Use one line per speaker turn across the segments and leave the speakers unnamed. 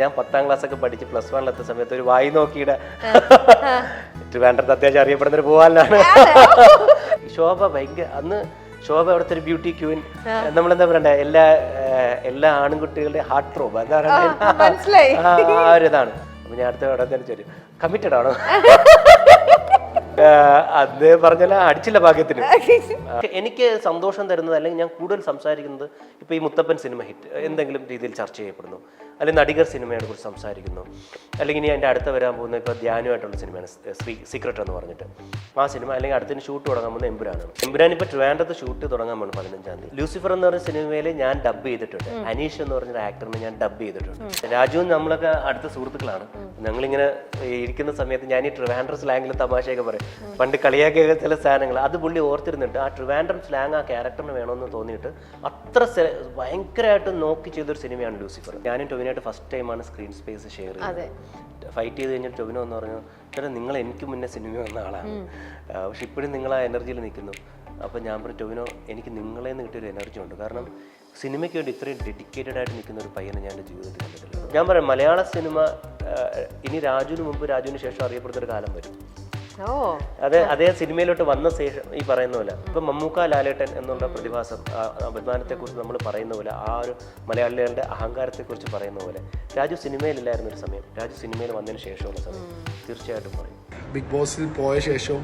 ഞാൻ 10ാം ക്ലാസ്സൊക്കെ പഠിച്ച് +1 സമയത്ത് ഒരു വായി നോക്കിയുടെ ട്രിവാൻഡ്രത്ത് അത്യാവശ്യം അറിയപ്പെടുന്നൊരു പോവാനാണ്. ശോഭ ഭയങ്കര അന്ന് ശോഭ അവിടുത്തെ ഒരു ബ്യൂട്ടി ക്യൂൻ, നമ്മളെന്താ പറയണ്ടേ, എല്ലാ ആൺകുട്ടികളുടെ ഹാർട്ട് ത്രോബ് അതാണ് ആ ഒരു ഇതാണ്. അപ്പൊ ഞാൻ അടുത്ത അവിടെ തന്നെ ചോദിച്ചു, കമ്മിറ്റഡ് ആണോ? അത് പറഞ്ഞാൽ അടിച്ചില്ല ഭാഗ്യത്തിന്. എനിക്ക് സന്തോഷം തരുന്നത് അല്ലെങ്കിൽ ഞാൻ കൂടുതൽ സംസാരിക്കുന്നത് ഇപ്പൊ ഈ മുത്തപ്പൻ സിനിമ ഹിറ്റ് എന്തെങ്കിലും രീതിയിൽ ചർച്ച ചെയ്യപ്പെടുന്നു, അല്ലെങ്കിൽ നടികർ സിനിമയെ കുറിച്ച് സംസാരിക്കുന്നു, അല്ലെങ്കിൽ ഇനി എൻ്റെ അടുത്ത വരാൻ പോകുന്ന ഇപ്പോൾ ധ്യാനുമായിട്ടുള്ള സിനിമയാണ് സീക്രട്ട് എന്ന് പറഞ്ഞിട്ട് ആ സിനിമ, അല്ലെങ്കിൽ അടുത്തിന് ഷൂട്ട് തുടങ്ങാൻ പോകുന്ന എമ്പുരാനാണ്. എമ്പുരാൻ ഇപ്പോൾ ട്രിവാൻഡ്രത്ത് ഷൂട്ട് തുടങ്ങാൻ പോകുന്നു 15ാം തീയതി. ലൂസിഫർ എന്ന് പറഞ്ഞ സിനിമയിൽ ഞാൻ ഡബ് ചെയ്തിട്ടുണ്ട്. അനീഷ് എന്ന് പറഞ്ഞൊരു ആക്ടറിനെ ഞാൻ ഡബ് ചെയ്തിട്ടുണ്ട്. രാജുവും നമ്മളൊക്കെ അടുത്ത സുഹൃത്തുക്കളാണ്. ഞങ്ങളിങ്ങനെ ഇരിക്കുന്ന സമയത്ത് ഞാൻ ഈ ട്രിവാൻഡ്രം സ്ലാങ്ങിൽ തമാശയൊക്കെ പറയും. പണ്ട് കളിയാക്കിയ ചില സാധനങ്ങൾ അത് പുള്ളി ഓർത്തിരുന്നിട്ട് ആ ട്രിവാൻഡ്രം സ്ലാങ് ആ ക്യാരക്ടറിന് വേണമെന്ന് തോന്നിയിട്ട് അത്ര ഭയങ്കരമായിട്ട് നോക്കി ചെയ്തൊരു സിനിമയാണ് ലൂസിഫർ. ഞാനും ടൊവിനോയിട്ട് ഫസ്റ്റ് ടൈമാണ് സ്ക്രീൻ സ്പേസ് ഷെയർ ചെയ്തത്. ഫൈറ്റ് ചെയ്ത് കഴിഞ്ഞിട്ട് ടൊവിനോ എന്ന് പറഞ്ഞു, ചേട്ടാ നിങ്ങൾ എനിക്ക് മുന്നേ സിനിമ വന്ന ആളാണ്, പക്ഷെ ഇപ്പോഴും നിങ്ങൾ ആ എനർജിയിൽ നിൽക്കുന്നു. അപ്പം ഞാൻ പറഞ്ഞു, ടൊവിനോ എനിക്ക് നിങ്ങളെ നിന്ന് കിട്ടിയൊരു എനർജി ഉണ്ട്. കാരണം സിനിമയ്ക്ക് വേണ്ടി ഇത്രയും ഡെഡിക്കേറ്റഡ് ആയിട്ട് നിൽക്കുന്ന ഒരു പയ്യനെ ഞാൻ എൻ്റെ ജീവിതത്തിൽ കണ്ടിട്ടില്ല. ഞാൻ പറയാം, മലയാള സിനിമ ഇനി രാജുവിന് മുമ്പ് രാജുവിന് ശേഷം അറിയപ്പെടുന്നൊരു കാലം വരും. അതേ സിനിമയിലോട്ട് വന്ന ശേഷം ഈ പറയുന്ന പോലെ ഇപ്പൊ മമ്മൂക്ക ലാലേട്ടൻ എന്നുള്ള പ്രതിഭാസം, അഭിമാനത്തെ കുറിച്ച് നമ്മൾ പറയുന്ന പോലെ, ആ ഒരു മലയാളികളുടെ അഹങ്കാരത്തെ കുറിച്ച് പറയുന്ന പോലെ രാജു സിനിമയിലില്ലായിരുന്ന ഒരു സമയം രാജു സിനിമയിൽ വന്നതിന് ശേഷമുള്ള സമയം തീർച്ചയായിട്ടും പറയും.
ബിഗ് ബോസിൽ പോയ ശേഷവും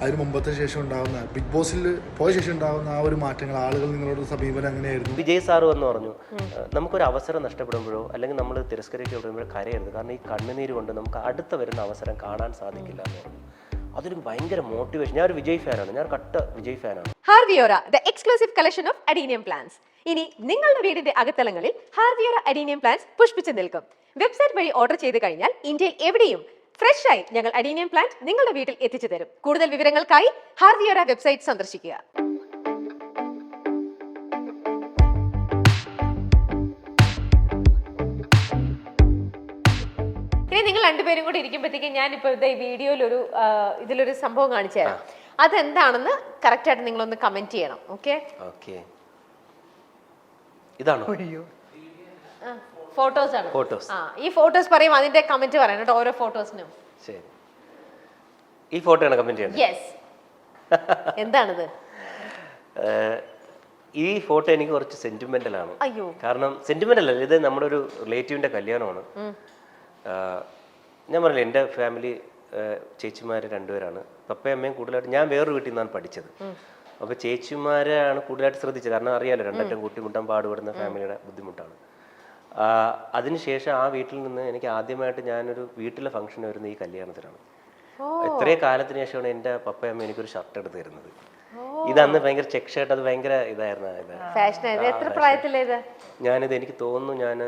അതിന് മുമ്പത്തെ ശേഷം ഉണ്ടാകുന്ന, ബിഗ് ബോസിൽ പോയ ശേഷം ഉണ്ടാകുന്ന ആ ഒരു മാറ്റങ്ങൾ, ആളുകൾ നിങ്ങളോട് സമീപനം എങ്ങനെയായിരുന്നു?
വിജയ് സാറ് എന്ന് പറഞ്ഞു, നമുക്കൊരു അവസരം നഷ്ടപ്പെടുമ്പോഴോ അല്ലെങ്കിൽ നമ്മൾ തിരസ്കരിക്കപ്പെടുമ്പോഴോ കരയരുത്, കാരണം ഈ കണ്ണുനീര് കൊണ്ട് നമുക്ക് അടുത്ത വരുന്ന അവസരം കാണാൻ സാധിക്കില്ല എന്ന് പറഞ്ഞു. അതൊരു ഭയങ്കര മോട്ടിവേഷൻ. ഞാൻ ഒരു വിജയ് ഫാനാണ്, ഞാൻ കട്ട വിജയ് ഫാനാണ്.
ഹാർവിയോറ, the exclusive collection of adenium plants. ഇനി നിങ്ങളുടെ വീടിന്റെ അകത്തളങ്ങളിൽ ഹാർവിയോറ അഡീനിയം പ്ലാന്റ്സ് പുഷ്പിച്ചു നിൽക്കും. വെബ്സൈറ്റ് വഴി ഓർഡർ ചെയ്ത് കഴിഞ്ഞാൽ ഇന്ത്യയിൽ എവിടെയും ഫ്രഷ് ആയി ഞങ്ങൾ അഡീനിയം പ്ലാന്റ് നിങ്ങളുടെ വീട്ടിൽ എത്തിച്ചു തരും. കൂടുതൽ വിവരങ്ങൾക്കായി ഹാർവിയോറ വെബ്സൈറ്റ് സന്ദർശിക്കുക. ഇനി നിങ്ങൾ രണ്ടുപേരും കൂടി ഇരിക്കുമ്പോഴത്തേക്കും ഞാനിപ്പോ ഈ വീഡിയോയിൽ ഇതിലൊരു സംഭവം കാണിച്ചു തരാം. അതെന്താണെന്ന് കറക്റ്റ് ആയിട്ട് നിങ്ങളൊന്ന് കമന്റ് ചെയ്യണം. ഓക്കെ,
ഇതാണോ?
ഫോട്ടോസ് ആണ്. ഈ ഫോട്ടോസ് പറയും, അതിന്റെ കമന്റ് പറയണം കേട്ടോ, ഓരോ ഫോട്ടോസിനും.
ശരി, ഈ ഫോട്ടോയാണ് കമന്റ് ചെയ്യണം.
യെസ്. എന്താണിത്?
ഈ ഫോട്ടോ എനിക്ക് കുറച്ച് സെന്റിമെന്റൽ ആണ്.
അയ്യോ,
കാരണം സെന്റിമെന്റൽ അല്ല, ഇത് നമ്മുടെ ഒരു റിലേറ്റീവിന്റെ കല്യാണമാണ്. ഞാൻ പറഞ്ഞില്ല, എൻ്റെ ഫാമിലി ചേച്ചിമാർ 2 പേരാണ്. പപ്പയും അമ്മയും കൂടുതലായിട്ട്, ഞാൻ വേറൊരു വീട്ടിൽ നിന്നാണ് പഠിച്ചത്. അപ്പോൾ ചേച്ചിമാരെയാണ് കൂടുതലായിട്ട് ശ്രദ്ധിച്ചത്. കാരണം അറിയാലോ, രണ്ടറ്റം കൂട്ടിമുട്ടാൻ പാടുപെടുന്ന ഫാമിലിയുടെ ബുദ്ധിമുട്ടാണ്. അതിനുശേഷം ആ വീട്ടിൽ നിന്ന് എനിക്ക് ആദ്യമായിട്ട് ഞാനൊരു വീട്ടിലെ ഫംഗ്ഷൻ വരുന്ന ഈ കല്യാണത്തിലാണ്. ഇത്രയും കാലത്തിന് ശേഷമാണ് എൻ്റെ പപ്പയും അമ്മയും എനിക്കൊരു ഷർട്ട് എടുത്ത് തരുന്നത്. ഇതന്ന് ഭയങ്കര ചെക്ക് ഷർട്ട്, അത് ഭയങ്കര ഇതായിരുന്നു. ഞാനിത് എനിക്ക് തോന്നുന്നു ഞാൻ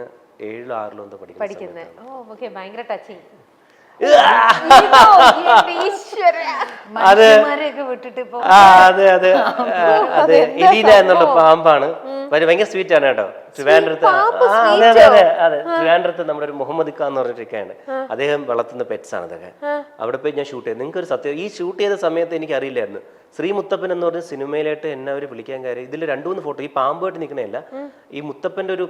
7-ോ 6-ലോ എന്തോ പഠിക്കുന്നത്.
ഭയങ്കര ടച്ചിങ്.
അതെ എലീന എന്നുള്ള പാമ്പാണ്. ഭയങ്കര സ്വീറ്റ് ആണ് കേട്ടോ. ട്രിവാൻഡ്രത്ത് ട്രിവാൻഡ്രത്ത് നമ്മുടെ ഒരു മുഹമ്മദ് ഖാൻ എന്ന് പറഞ്ഞിട്ടൊക്കെയാണ്, അദ്ദേഹം വളർത്തുന്ന പെറ്റ്സ് ആണ് ഇതൊക്കെ. അവിടെ പോയി ഞാൻ ഷൂട്ട് ചെയ്തു. നിങ്ങൾക്ക് ഒരു സത്യം, ഈ ഷൂട്ട് ചെയ്ത സമയത്ത് എനിക്ക് അറിയില്ലായിരുന്നു ശ്രീ മുത്തപ്പൻ എന്ന് പറഞ്ഞ സിനിമയിലായിട്ട് എന്നെ അവർ വിളിക്കാൻ കാര്യം. ഇതിൽ 2-3 ഫോട്ടോ ഈ പാമ്പുമായിട്ട് നിൽക്കണല്ല, ഈ മുത്തപ്പൻ്റെ ഒരു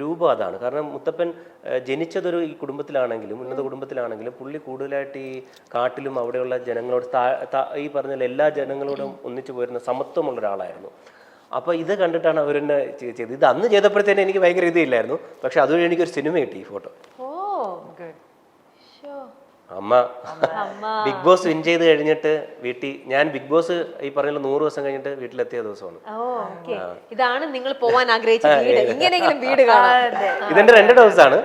രൂപം അതാണ്. കാരണം മുത്തപ്പൻ ജനിച്ചതൊരു ഈ കുടുംബത്തിലാണെങ്കിലും, ഉന്നത കുടുംബത്തിലാണെങ്കിലും, പുള്ളി കൂടുതലായിട്ട് ഈ കാട്ടിലും അവിടെയുള്ള ജനങ്ങളോട് ഈ പറഞ്ഞ എല്ലാ ജനങ്ങളോടും ഒന്നിച്ചു പോരുന്ന സമത്വമുള്ള ഒരാളായിരുന്നു. അപ്പൊ ഇത് കണ്ടിട്ടാണ് അവരെന്നെ ചെയ്തത്. ഇത് അന്ന് ചെയ്തപ്പോഴത്തേനെ എനിക്ക് ഭയങ്കര ഇതില്ലായിരുന്നു, പക്ഷെ അതുവഴി എനിക്കൊരു സിനിമ കിട്ടി ഈ ഫോട്ടോ. അമ്മ ബിഗ് ബോസ് വിൻ ചെയ്ത് കഴിഞ്ഞിട്ട് വീട്ടിൽ, ഞാൻ ബിഗ് ബോസ് ഈ പറഞ്ഞ 100 ദിവസം കഴിഞ്ഞിട്ട് വീട്ടിലെത്തിയ ദിവസമാണ്.
ഇതാണ് നിങ്ങൾ പോവാൻ ആഗ്രഹിച്ച വീട്. ഇങ്ങനെയെങ്കിലും വീട് കാണാം.
ഇതെന്റെ 2 ദിവസമാണ്.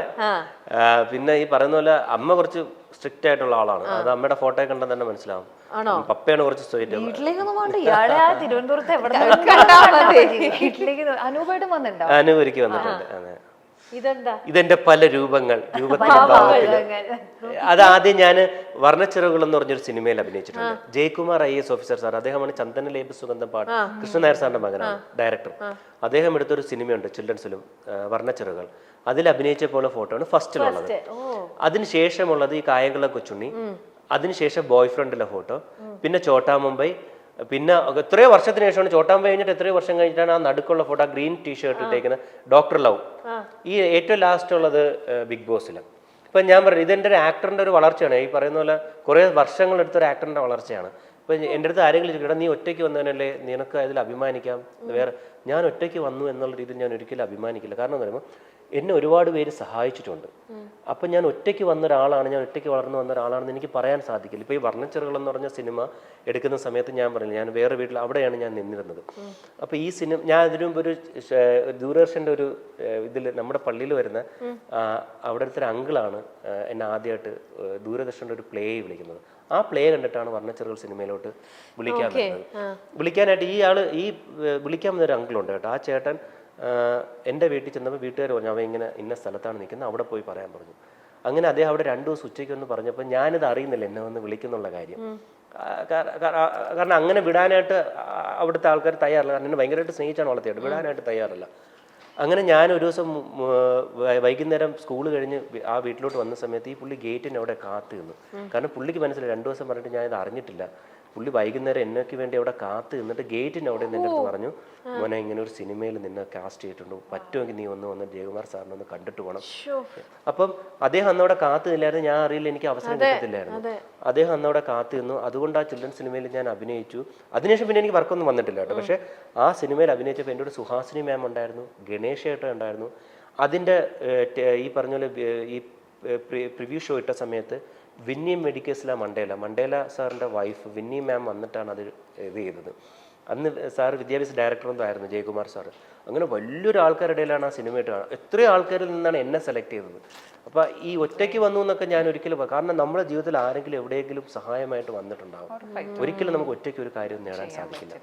പിന്നെ ഈ പറയുന്ന പോലെ അമ്മ കുറച്ച് സ്ട്രിക്റ്റ് ആയിട്ടുള്ള ആളാണ്. അത് അമ്മയുടെ ഫോട്ടോ കണ്ടാൽ തന്നെ മനസ്സിലാവും. പപ്പയാണ് കുറച്ച് സ്ട്രെയിറ്റ്. അനൂപരിക്ക് വന്നിട്ടുണ്ട്. അതെ, ഇതെന്റെ പല രൂപങ്ങൾ, അതാദ്യം ഞാൻ വർണ്ണച്ചിറകുകൾ എന്ന് പറഞ്ഞൊരു സിനിമയിൽ അഭിനയിച്ചിട്ടുണ്ട്. ജയകുമാർ IAS ഓഫീസർ സാർ, അദ്ദേഹമാണ് ചന്ദന ലേപ സുഗന്ധം പാട്ട്, കൃഷ്ണനായർ സാറിന്റെ മകനാണ് ഡയറക്ടർ. അദ്ദേഹം എടുത്തൊരു സിനിമയുണ്ട് ചിൽഡ്രൻസിലും, വർണ്ണച്ചിറകൾ. അതിൽ അഭിനയിച്ച പോലെ ഫോട്ടോ ആണ് ഫസ്റ്റിലുള്ളത്. അതിനുശേഷമുള്ളത് ഈ കായംകുളം കൊച്ചുണ്ണി, അതിനുശേഷം ബോയ് ഫ്രണ്ടിലെ ഫോട്ടോ, പിന്നെ ചോട്ടാ മുംബൈ, പിന്നെ എത്രയോ വർഷത്തിന് ശേഷമാണ് ചോട്ടാൻ കഴിഞ്ഞിട്ട് എത്രയോ വർഷം കഴിഞ്ഞിട്ടാണ് ആ നടുക്കുള്ള ഫോട്ടോ ആ ഗ്രീൻ ടീഷർട്ട് ഇട്ടേക്കുന്ന ഡോക്ടർ ലവ്. ഈ ഏറ്റവും ലാസ്റ്റ് ഉള്ളത് ബിഗ് ബോസിൽ. ഇപ്പം ഞാൻ പറഞ്ഞു ഇതെൻ്റെ ഒരു ആക്ടറിൻ്റെ ഒരു വളർച്ചയാണ്. ഈ പറയുന്ന പോലെ കുറേ വർഷങ്ങളെടുത്തൊരു ആക്ടറിൻ്റെ വളർച്ചയാണ്. ഇപ്പം എൻ്റെ അടുത്ത് ആരെങ്കിലും ചോദിക്കണം നീ ഒറ്റയ്ക്ക് വന്നതിനല്ലേ നിനക്ക് അതിൽ അഭിമാനിക്കാം, വേറെ ഞാൻ ഒറ്റയ്ക്ക് വന്നു എന്നുള്ള രീതിയിൽ ഞാൻ ഒരിക്കലും അഭിമാനിക്കില്ല. കാരണം എന്ന് പറയുമ്പോൾ എന്നെ ഒരുപാട് പേര് സഹായിച്ചിട്ടുണ്ട്. അപ്പം ഞാൻ ഒറ്റയ്ക്ക് വന്ന ഒരാളാണ്, ഞാൻ ഒറ്റയ്ക്ക് വളർന്നു വന്ന ഒരാളാണെന്ന് എനിക്ക് പറയാൻ സാധിക്കില്ല. ഇപ്പോൾ ഈ വർണ്ണച്ചെറുകൾ എന്ന് പറഞ്ഞ സിനിമ എടുക്കുന്ന സമയത്ത് ഞാൻ പറഞ്ഞില്ല, ഞാൻ വേറെ വീട്ടിൽ അവിടെയാണ് ഞാൻ നിന്നിരുന്നത്. അപ്പോൾ ഈ സിനിമ ഞാൻ അതിനു മുമ്പ് ഒരു ദൂരദർശൻ്റെ ഒരു ഇതിൽ നമ്മുടെ പള്ളിയിൽ വരുന്ന അവിടുത്തെ ഒരു അങ്കിളാണ് എന്നെ ആദ്യമായിട്ട് ദൂരദർശൻ്റെ ഒരു പ്ലേ വിളിക്കുന്നത്. ആ പ്ലേ കണ്ടിട്ടാണ് വർണ്ണച്ചെറുകൾ സിനിമയിലോട്ട് വിളിക്കാൻ വരുന്നത്. വിളിക്കാനായിട്ട് ഈ വിളിക്കാൻ വന്നൊരു അങ്കിളുണ്ട് കേട്ടോ. ആ ചേട്ടൻ എൻ്റെ വീട്ടിൽ ചെന്നപ്പോൾ വീട്ടുകാർ പറഞ്ഞു അവൻ ഇങ്ങനെ ഇന്ന സ്ഥലത്താണ് നിൽക്കുന്നത്, അവിടെ പോയി പറയാൻ പറഞ്ഞു. അങ്ങനെ അദ്ദേഹം അവിടെ 2 ദിവസം ഉച്ചയ്ക്ക് ഒന്ന് പറഞ്ഞപ്പോൾ ഞാനിത് അറിയുന്നില്ല എന്നെ വന്ന് വിളിക്കുന്നുള്ള കാര്യം. കാരണം അങ്ങനെ വിടാനായിട്ട് അവിടുത്തെ ആൾക്കാർ തയ്യാറല്ല. കാരണം എന്നെ ഭയങ്കരമായിട്ട് സ്നേഹിച്ചാണ് വളർത്തിയത്, വിടാനായിട്ട് തയ്യാറല്ല. അങ്ങനെ ഞാൻ ഒരു ദിവസം വൈകുന്നേരം സ്കൂൾ കഴിഞ്ഞ് ആ വീട്ടിലോട്ട് വന്ന സമയത്ത് ഈ പുള്ളി ഗേറ്റിന് അവിടെ കാത്തു നിന്നു. കാരണം പുള്ളിക്ക് മനസ്സിലായി 2 ദിവസം പറഞ്ഞിട്ട് ഞാനിത് അറിഞ്ഞിട്ടില്ല. പുള്ളി വൈകുന്നേരം എന്നൊക്കെ വേണ്ടി അവിടെ കാത്തു നിന്നിട്ട് ഗേറ്റിൻ്റെ അവിടെ നിൻ്റെ അടുത്ത് പറഞ്ഞു മോനെ ഇങ്ങനെ ഒരു സിനിമയിൽ നിന്നെ കാസ്റ്റ് ചെയ്തിട്ടുണ്ട്, പറ്റുമെങ്കിൽ നീ വന്ന് ജയകുമാർ സാറിനെ ഒന്ന് കണ്ടിട്ട് പോകണം. അപ്പം അദ്ദേഹം അന്നവിടെ കാത്തു നിന്നില്ലായിരുന്നു. ഞാൻ അറിയില്ല, എനിക്ക് അവസരം കിട്ടത്തില്ലായിരുന്നു. അദ്ദേഹം അന്നവിടെ കാത്തു നിന്നു. അതുകൊണ്ട് ആ ചിൽഡ്രൻ സിനിമയിൽ ഞാൻ അഭിനയിച്ചു. അതിനുശേഷം പിന്നെ എനിക്ക് വർക്കൊന്നും വന്നിട്ടില്ല കേട്ടോ. പക്ഷേ ആ സിനിമയിൽ അഭിനയിച്ചപ്പോൾ എൻ്റെ കൂടെ സുഹാസിനി മാം ഉണ്ടായിരുന്നു, ഗണേഷ് ഏട്ടൻ ഉണ്ടായിരുന്നു. അതിൻ്റെ ഈ പറഞ്ഞ പോലെ ഈ പ്രിവ്യൂ ഷോ ഇട്ട സമയത്ത് വിന്നി മെഡിക്കേഴ്സിലെ മണ്ടേല സാറിൻ്റെ വൈഫ് വിന്നി മാം വന്നിട്ടാണ് അത് ഇത് ചെയ്തത്. അന്ന് സാർ വിദ്യാഭ്യാസ ഡയറക്ടറൊന്നും ആയിരുന്നു, ജയകുമാർ സാറ്. അങ്ങനെ വലിയൊരു ആൾക്കാരുടെ ഇടയിലാണ് ആ സിനിമ ഇട്ട് കാണുന്നത്. എത്രയോ ആൾക്കാരിൽ നിന്നാണ് എന്നെ സെലക്ട് ചെയ്തത്. അപ്പോൾ ഈ ഒറ്റയ്ക്ക് വന്നു എന്നൊക്കെ ഞാൻ ഒരിക്കലും, കാരണം നമ്മുടെ ജീവിതത്തിൽ ആരെങ്കിലും എവിടെയെങ്കിലും സഹായമായിട്ട് വന്നിട്ടുണ്ടാവും. ഒരിക്കലും നമുക്ക് ഒറ്റയ്ക്ക് ഒരു കാര്യം നേടാൻ സാധിക്കില്ല.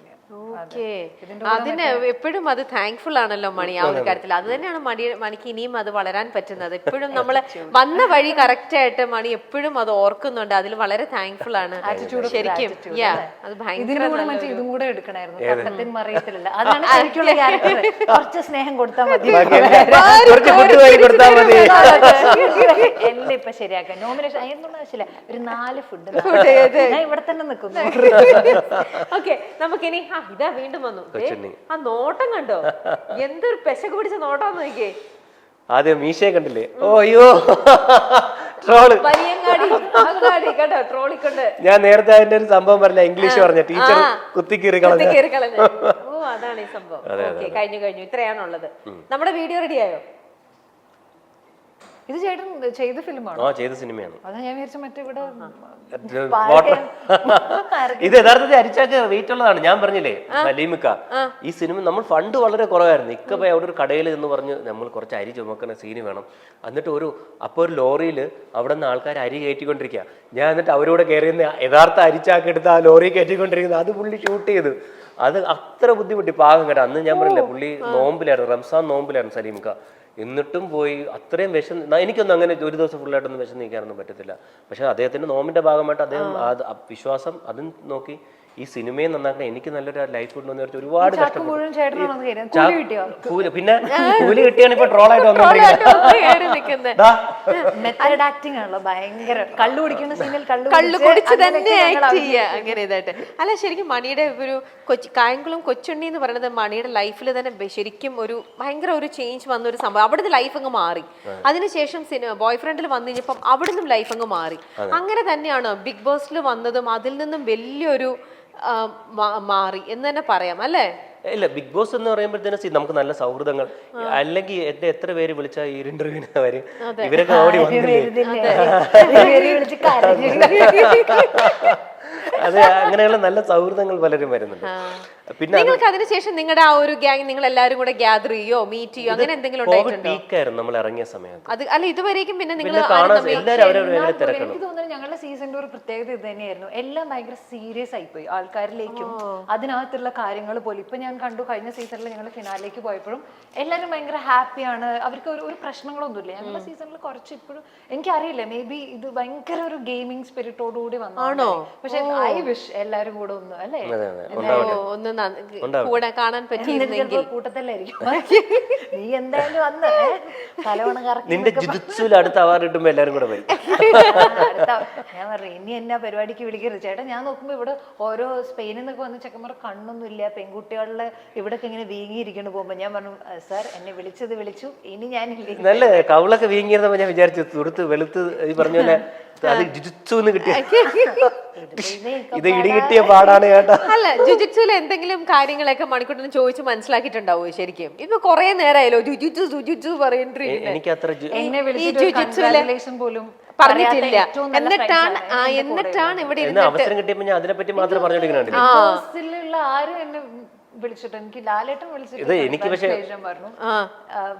അതിന് എപ്പോഴും അത് താങ്ക്ഫുൾ ആണല്ലോ മണി ആ ഒരു കാര്യത്തിൽ. അത് തന്നെയാണ് മണിക്ക് ഇനിയും അത് വളരാൻ പറ്റുന്നത്. എപ്പോഴും നമ്മൾ വന്ന വഴി കറക്റ്റ് ആയിട്ട് മണി എപ്പോഴും അത് ഓർക്കുന്നുണ്ട്. അതിൽ വളരെ താങ്ക്ഫുൾ ആണ് ശരിക്കും. അത് ഭയങ്കര
ഇതും കൂടെ എടുക്കണായിരുന്നു, മറിയത്തിലല്ല. അതാണ് ശരിക്കുള്ള ക്യാരക്ടർ. കുറച്ച് സ്നേഹം കൊടുത്താൽ മതി, എല്ലാം ഇപ്പൊ ശരിയാക്കാം. നോമിനേഷൻ അതൊന്നും ആവശ്യമില്ല, ഒരു 4 ഫുഡ് ഞാൻ ഇവിടെ തന്നെ നിൽക്കുന്നു.
ഓക്കെ, നമുക്കിനി ഇതാ വീണ്ടും വന്നു. ആ നോട്ടം കണ്ടോ, എന്തൊരു പെശക് പിടിച്ച നോട്ടം നോക്കിയേ.
ആദ്യം മീശയെ കണ്ടില്ലേ? ഓ അയ്യോ ട്രോള്. ഞാൻ നേരത്തെ അതിന്റെ ഒരു സംഭവം പറഞ്ഞ ഇംഗ്ലീഷ് പറഞ്ഞ ടീച്ചർ കുത്തിക്കീറി കളഞ്ഞു.
ഓ അതാണ് ഈ സംഭവം. ഓക്കെ, കഴിഞ്ഞു. ഇത്രയാണുള്ളത്. നമ്മുടെ വീഡിയോ റെഡിയായോ?
ഇത് ചേട്ടൻ ചെയ്ത ഫിലിമാണോ?
ആ, ചെയ്ത സിനിമയാണ്.
അതാ ഞാൻ വിചാരിച്ച മറ്റേ ഇവിടെ
ഇത് യഥാർത്ഥത്തിൽ അരിച്ചാക്ക് വെയിറ്റ് ഉള്ളതാണ്. ഞാൻ പറഞ്ഞില്ലേ സലീമിക്ക, ഈ സിനിമ നമ്മൾ ഫണ്ട് വളരെ കുറവായിരുന്നു. ഇക്ക പോയി അവിടെ ഒരു കടയിൽ എന്ന് പറഞ്ഞ് നമ്മൾ കുറച്ച് അരി ചുമക്കുന്ന സീന് വേണം. എന്നിട്ട് ഒരു ലോറിയിൽ അവിടെ നിന്ന് ആൾക്കാർ അരി കയറ്റിക്കൊണ്ടിരിക്കുക. ഞാൻ എന്നിട്ട് അവരോട് കയറിയുന്ന യഥാർത്ഥ അരിച്ചാക്ക് എടുത്ത് ആ ലോറി കയറ്റിക്കൊണ്ടിരിക്കുന്നത് അത് പുള്ളി ഷൂട്ട് ചെയ്തു. അത് അത്ര ബുദ്ധിമുട്ടി പാകം കേട്ടോ. അന്ന് ഞാൻ പറഞ്ഞില്ലേ പുള്ളി നോമ്പിലായിരുന്നു, റംസാൻ നോമ്പിലായിരുന്നു സലീമിക്ക. എന്നിട്ടും പോയി അത്രയും എനിക്കൊന്നും അങ്ങനെ ഒരു ദിവസം ഫുള്ളായിട്ടൊന്നും വിഷം നീക്കാനൊന്നും പറ്റത്തില്ല. പക്ഷെ അദ്ദേഹത്തിന്റെ നോമിന്റെ ഭാഗമായിട്ട് അദ്ദേഹം വിശ്വാസം അതും നോക്കി ഈ സിനിമയെ നന്നാക്കാൻ എനിക്ക് നല്ലൊരു ലൈഫ് കൊണ്ടുവന്ന് ഒരുപാട് കഷ്ടപ്പെട്ടു. പിന്നെ കൂലി കിട്ടിയാണ് ഇപ്പൊ ട്രോളായിട്ട്
അല്ല ശരിക്കും മണിയുടെ ഒരു കായംകുളം കൊച്ചുണ്ണി എന്ന് പറയുന്നത് മണിയുടെ ലൈഫിൽ തന്നെ ശരിക്കും ഒരു ഭയങ്കര ഒരു ചേഞ്ച് വന്ന ഒരു സംഭവം. അവിടുത്തെ ലൈഫ് അങ്ങ് മാറി. അതിനുശേഷം ബോയ് ഫ്രണ്ടിൽ വന്നു കഴിഞ്ഞപ്പം അവിടുന്ന് ലൈഫ് അങ്ങ് മാറി. അങ്ങനെ തന്നെയാണ് ബിഗ് ബോസിൽ വന്നതും അതിൽ നിന്നും വലിയൊരു മാറി എന്ന് തന്നെ പറയാം അല്ലേ?
ഇല്ല, ബിഗ് ബോസ് എന്ന് പറയുമ്പോഴത്തേനും നമുക്ക് നല്ല സൗഹൃദങ്ങൾ, അല്ലെങ്കിൽ എന്നെ എത്ര പേര് വിളിച്ചാൽ ഈ ഇന്റർവ്യൂവിന് വരും, ഇവരൊക്കെ ഓടി വന്നില്ലേ. അത് അങ്ങനെയുള്ള നല്ല സൗഹൃദങ്ങൾ പലരും വരുന്നുണ്ട്. പിന്നെ
നിങ്ങൾക്ക് അതിനുശേഷം നിങ്ങളുടെ ആ ഒരു ഗ്യാങ് നിങ്ങൾ എല്ലാവരും കൂടെ ഗ്യാദർ ചെയ്യോ മീറ്റ് ചെയ്യോ അങ്ങനെ എന്തെങ്കിലും
ഉണ്ടായിട്ടുണ്ടോ? നമ്മൾ ഇറങ്ങിയ സമയത്ത്
അത് അല്ല ഇതുവരേക്കും പിന്നെ നിങ്ങൾ
എനിക്ക് തോന്നുന്നു ഞങ്ങളുടെ സീസണിന്റെ ഒരു പ്രത്യേകത ഇത് തന്നെയായിരുന്നു. എല്ലാം ഭയങ്കര സീരിയസ് ആയിപ്പോയി ആൾക്കാരിലേക്കും അതിനകത്തുള്ള കാര്യങ്ങൾ പോലും. ഇപ്പൊ ഞാൻ കണ്ടു കഴിഞ്ഞ സീസണിൽ ഞങ്ങൾ ഫിനാലിലേക്ക് പോയപ്പോഴും എല്ലാവരും ഭയങ്കര ഹാപ്പിയാണ്, അവർക്ക് ഒരു പ്രശ്നങ്ങളൊന്നുമില്ല. ഞങ്ങളുടെ സീസണിൽ കുറച്ച് ഇപ്പോഴും എനിക്കറിയില്ല, മേ ബി ഇത് ഭയങ്കര ഒരു ഗെയിമിംഗ് സ്പിരിറ്റോടുകൂടി വന്നോ. പക്ഷെ ഐ വിഷ് എല്ലാരും കൂടെ ഒന്ന് അല്ലേ
ഒന്ന് കൂടെ കാണാൻ പറ്റിയിരുന്നെങ്കിൽ
കൂട്ടത്തിലായിരിക്കും. നീ എന്തായാലും അന്ന് തലവണ കറക്കി
നിന്റെ ജിജുത്സുവിൽ അടുത്ത അവാർഡ് കിട്ടുമ്പോ എല്ലാരും കൂടെ വരും.
ഞാൻ പറഞ്ഞു ഇനി എന്നാ പരിപാടിക്ക് വിളിക്കരുത് ചേട്ടാ. ഞാൻ നോക്കുമ്പോ ഇവിടെ ഓരോ സ്പെയിനിൽ നിന്നൊക്കെ വന്ന് ചെക്കന്മാർ കണ്ണൊന്നും ഇല്ല, പെൺകുട്ടികളുടെ ഇവിടൊക്കെ ഇങ്ങനെ വീങ്ങിയിരിക്കുന്നു പോകുമ്പോ ഞാൻ പറഞ്ഞു സാർ എന്നെ വിളിച്ചു, ഇനി ഞാനില്ല.
നല്ല കവിളൊക്കെ വീങ്ങിയിരുന്നപ്പോ ഞാൻ വിചാരിച്ചു തുടുത്ത് വെളുത്ത് ഈ പറഞ്ഞ പോലെ അത് ജിജുത്സുന്ന് കിട്ടിയ ഇത് ഇടി കിട്ടിയ പാടാണ് കേട്ടാ.
അല്ല, ജുജുറ്റ്സുവിൽ എന്തെങ്കിലും കാര്യങ്ങളൊക്കെ മണിക്കൂട്ടിന് ചോദിച്ചു മനസ്സിലാക്കിയിട്ടുണ്ടാവോ ശരിക്കും? ഇപ്പൊ കൊറേ നേരമായല്ലോ ജുജുറ്റ്സു പറയുന്നില്ല.
എനിക്ക് അത്ര
എന്നെ വിളിച്ചിട്ട് പോലും
പറഞ്ഞിട്ടില്ല. എന്നിട്ടാണ് ഇവിടെ
അവസരം കിട്ടിയപ്പോ ഞാൻ അതിനെപ്പറ്റി മാത്രം പറഞ്ഞോണ്ടിരിക്കുന്നുണ്ട്.
ആരും എന്നെ വിളിച്ചിട്ട് എനിക്ക് ലാലേട്ടൻ വിളിച്ചിട്ട്
എനിക്ക് പക്ഷേ
പറഞ്ഞു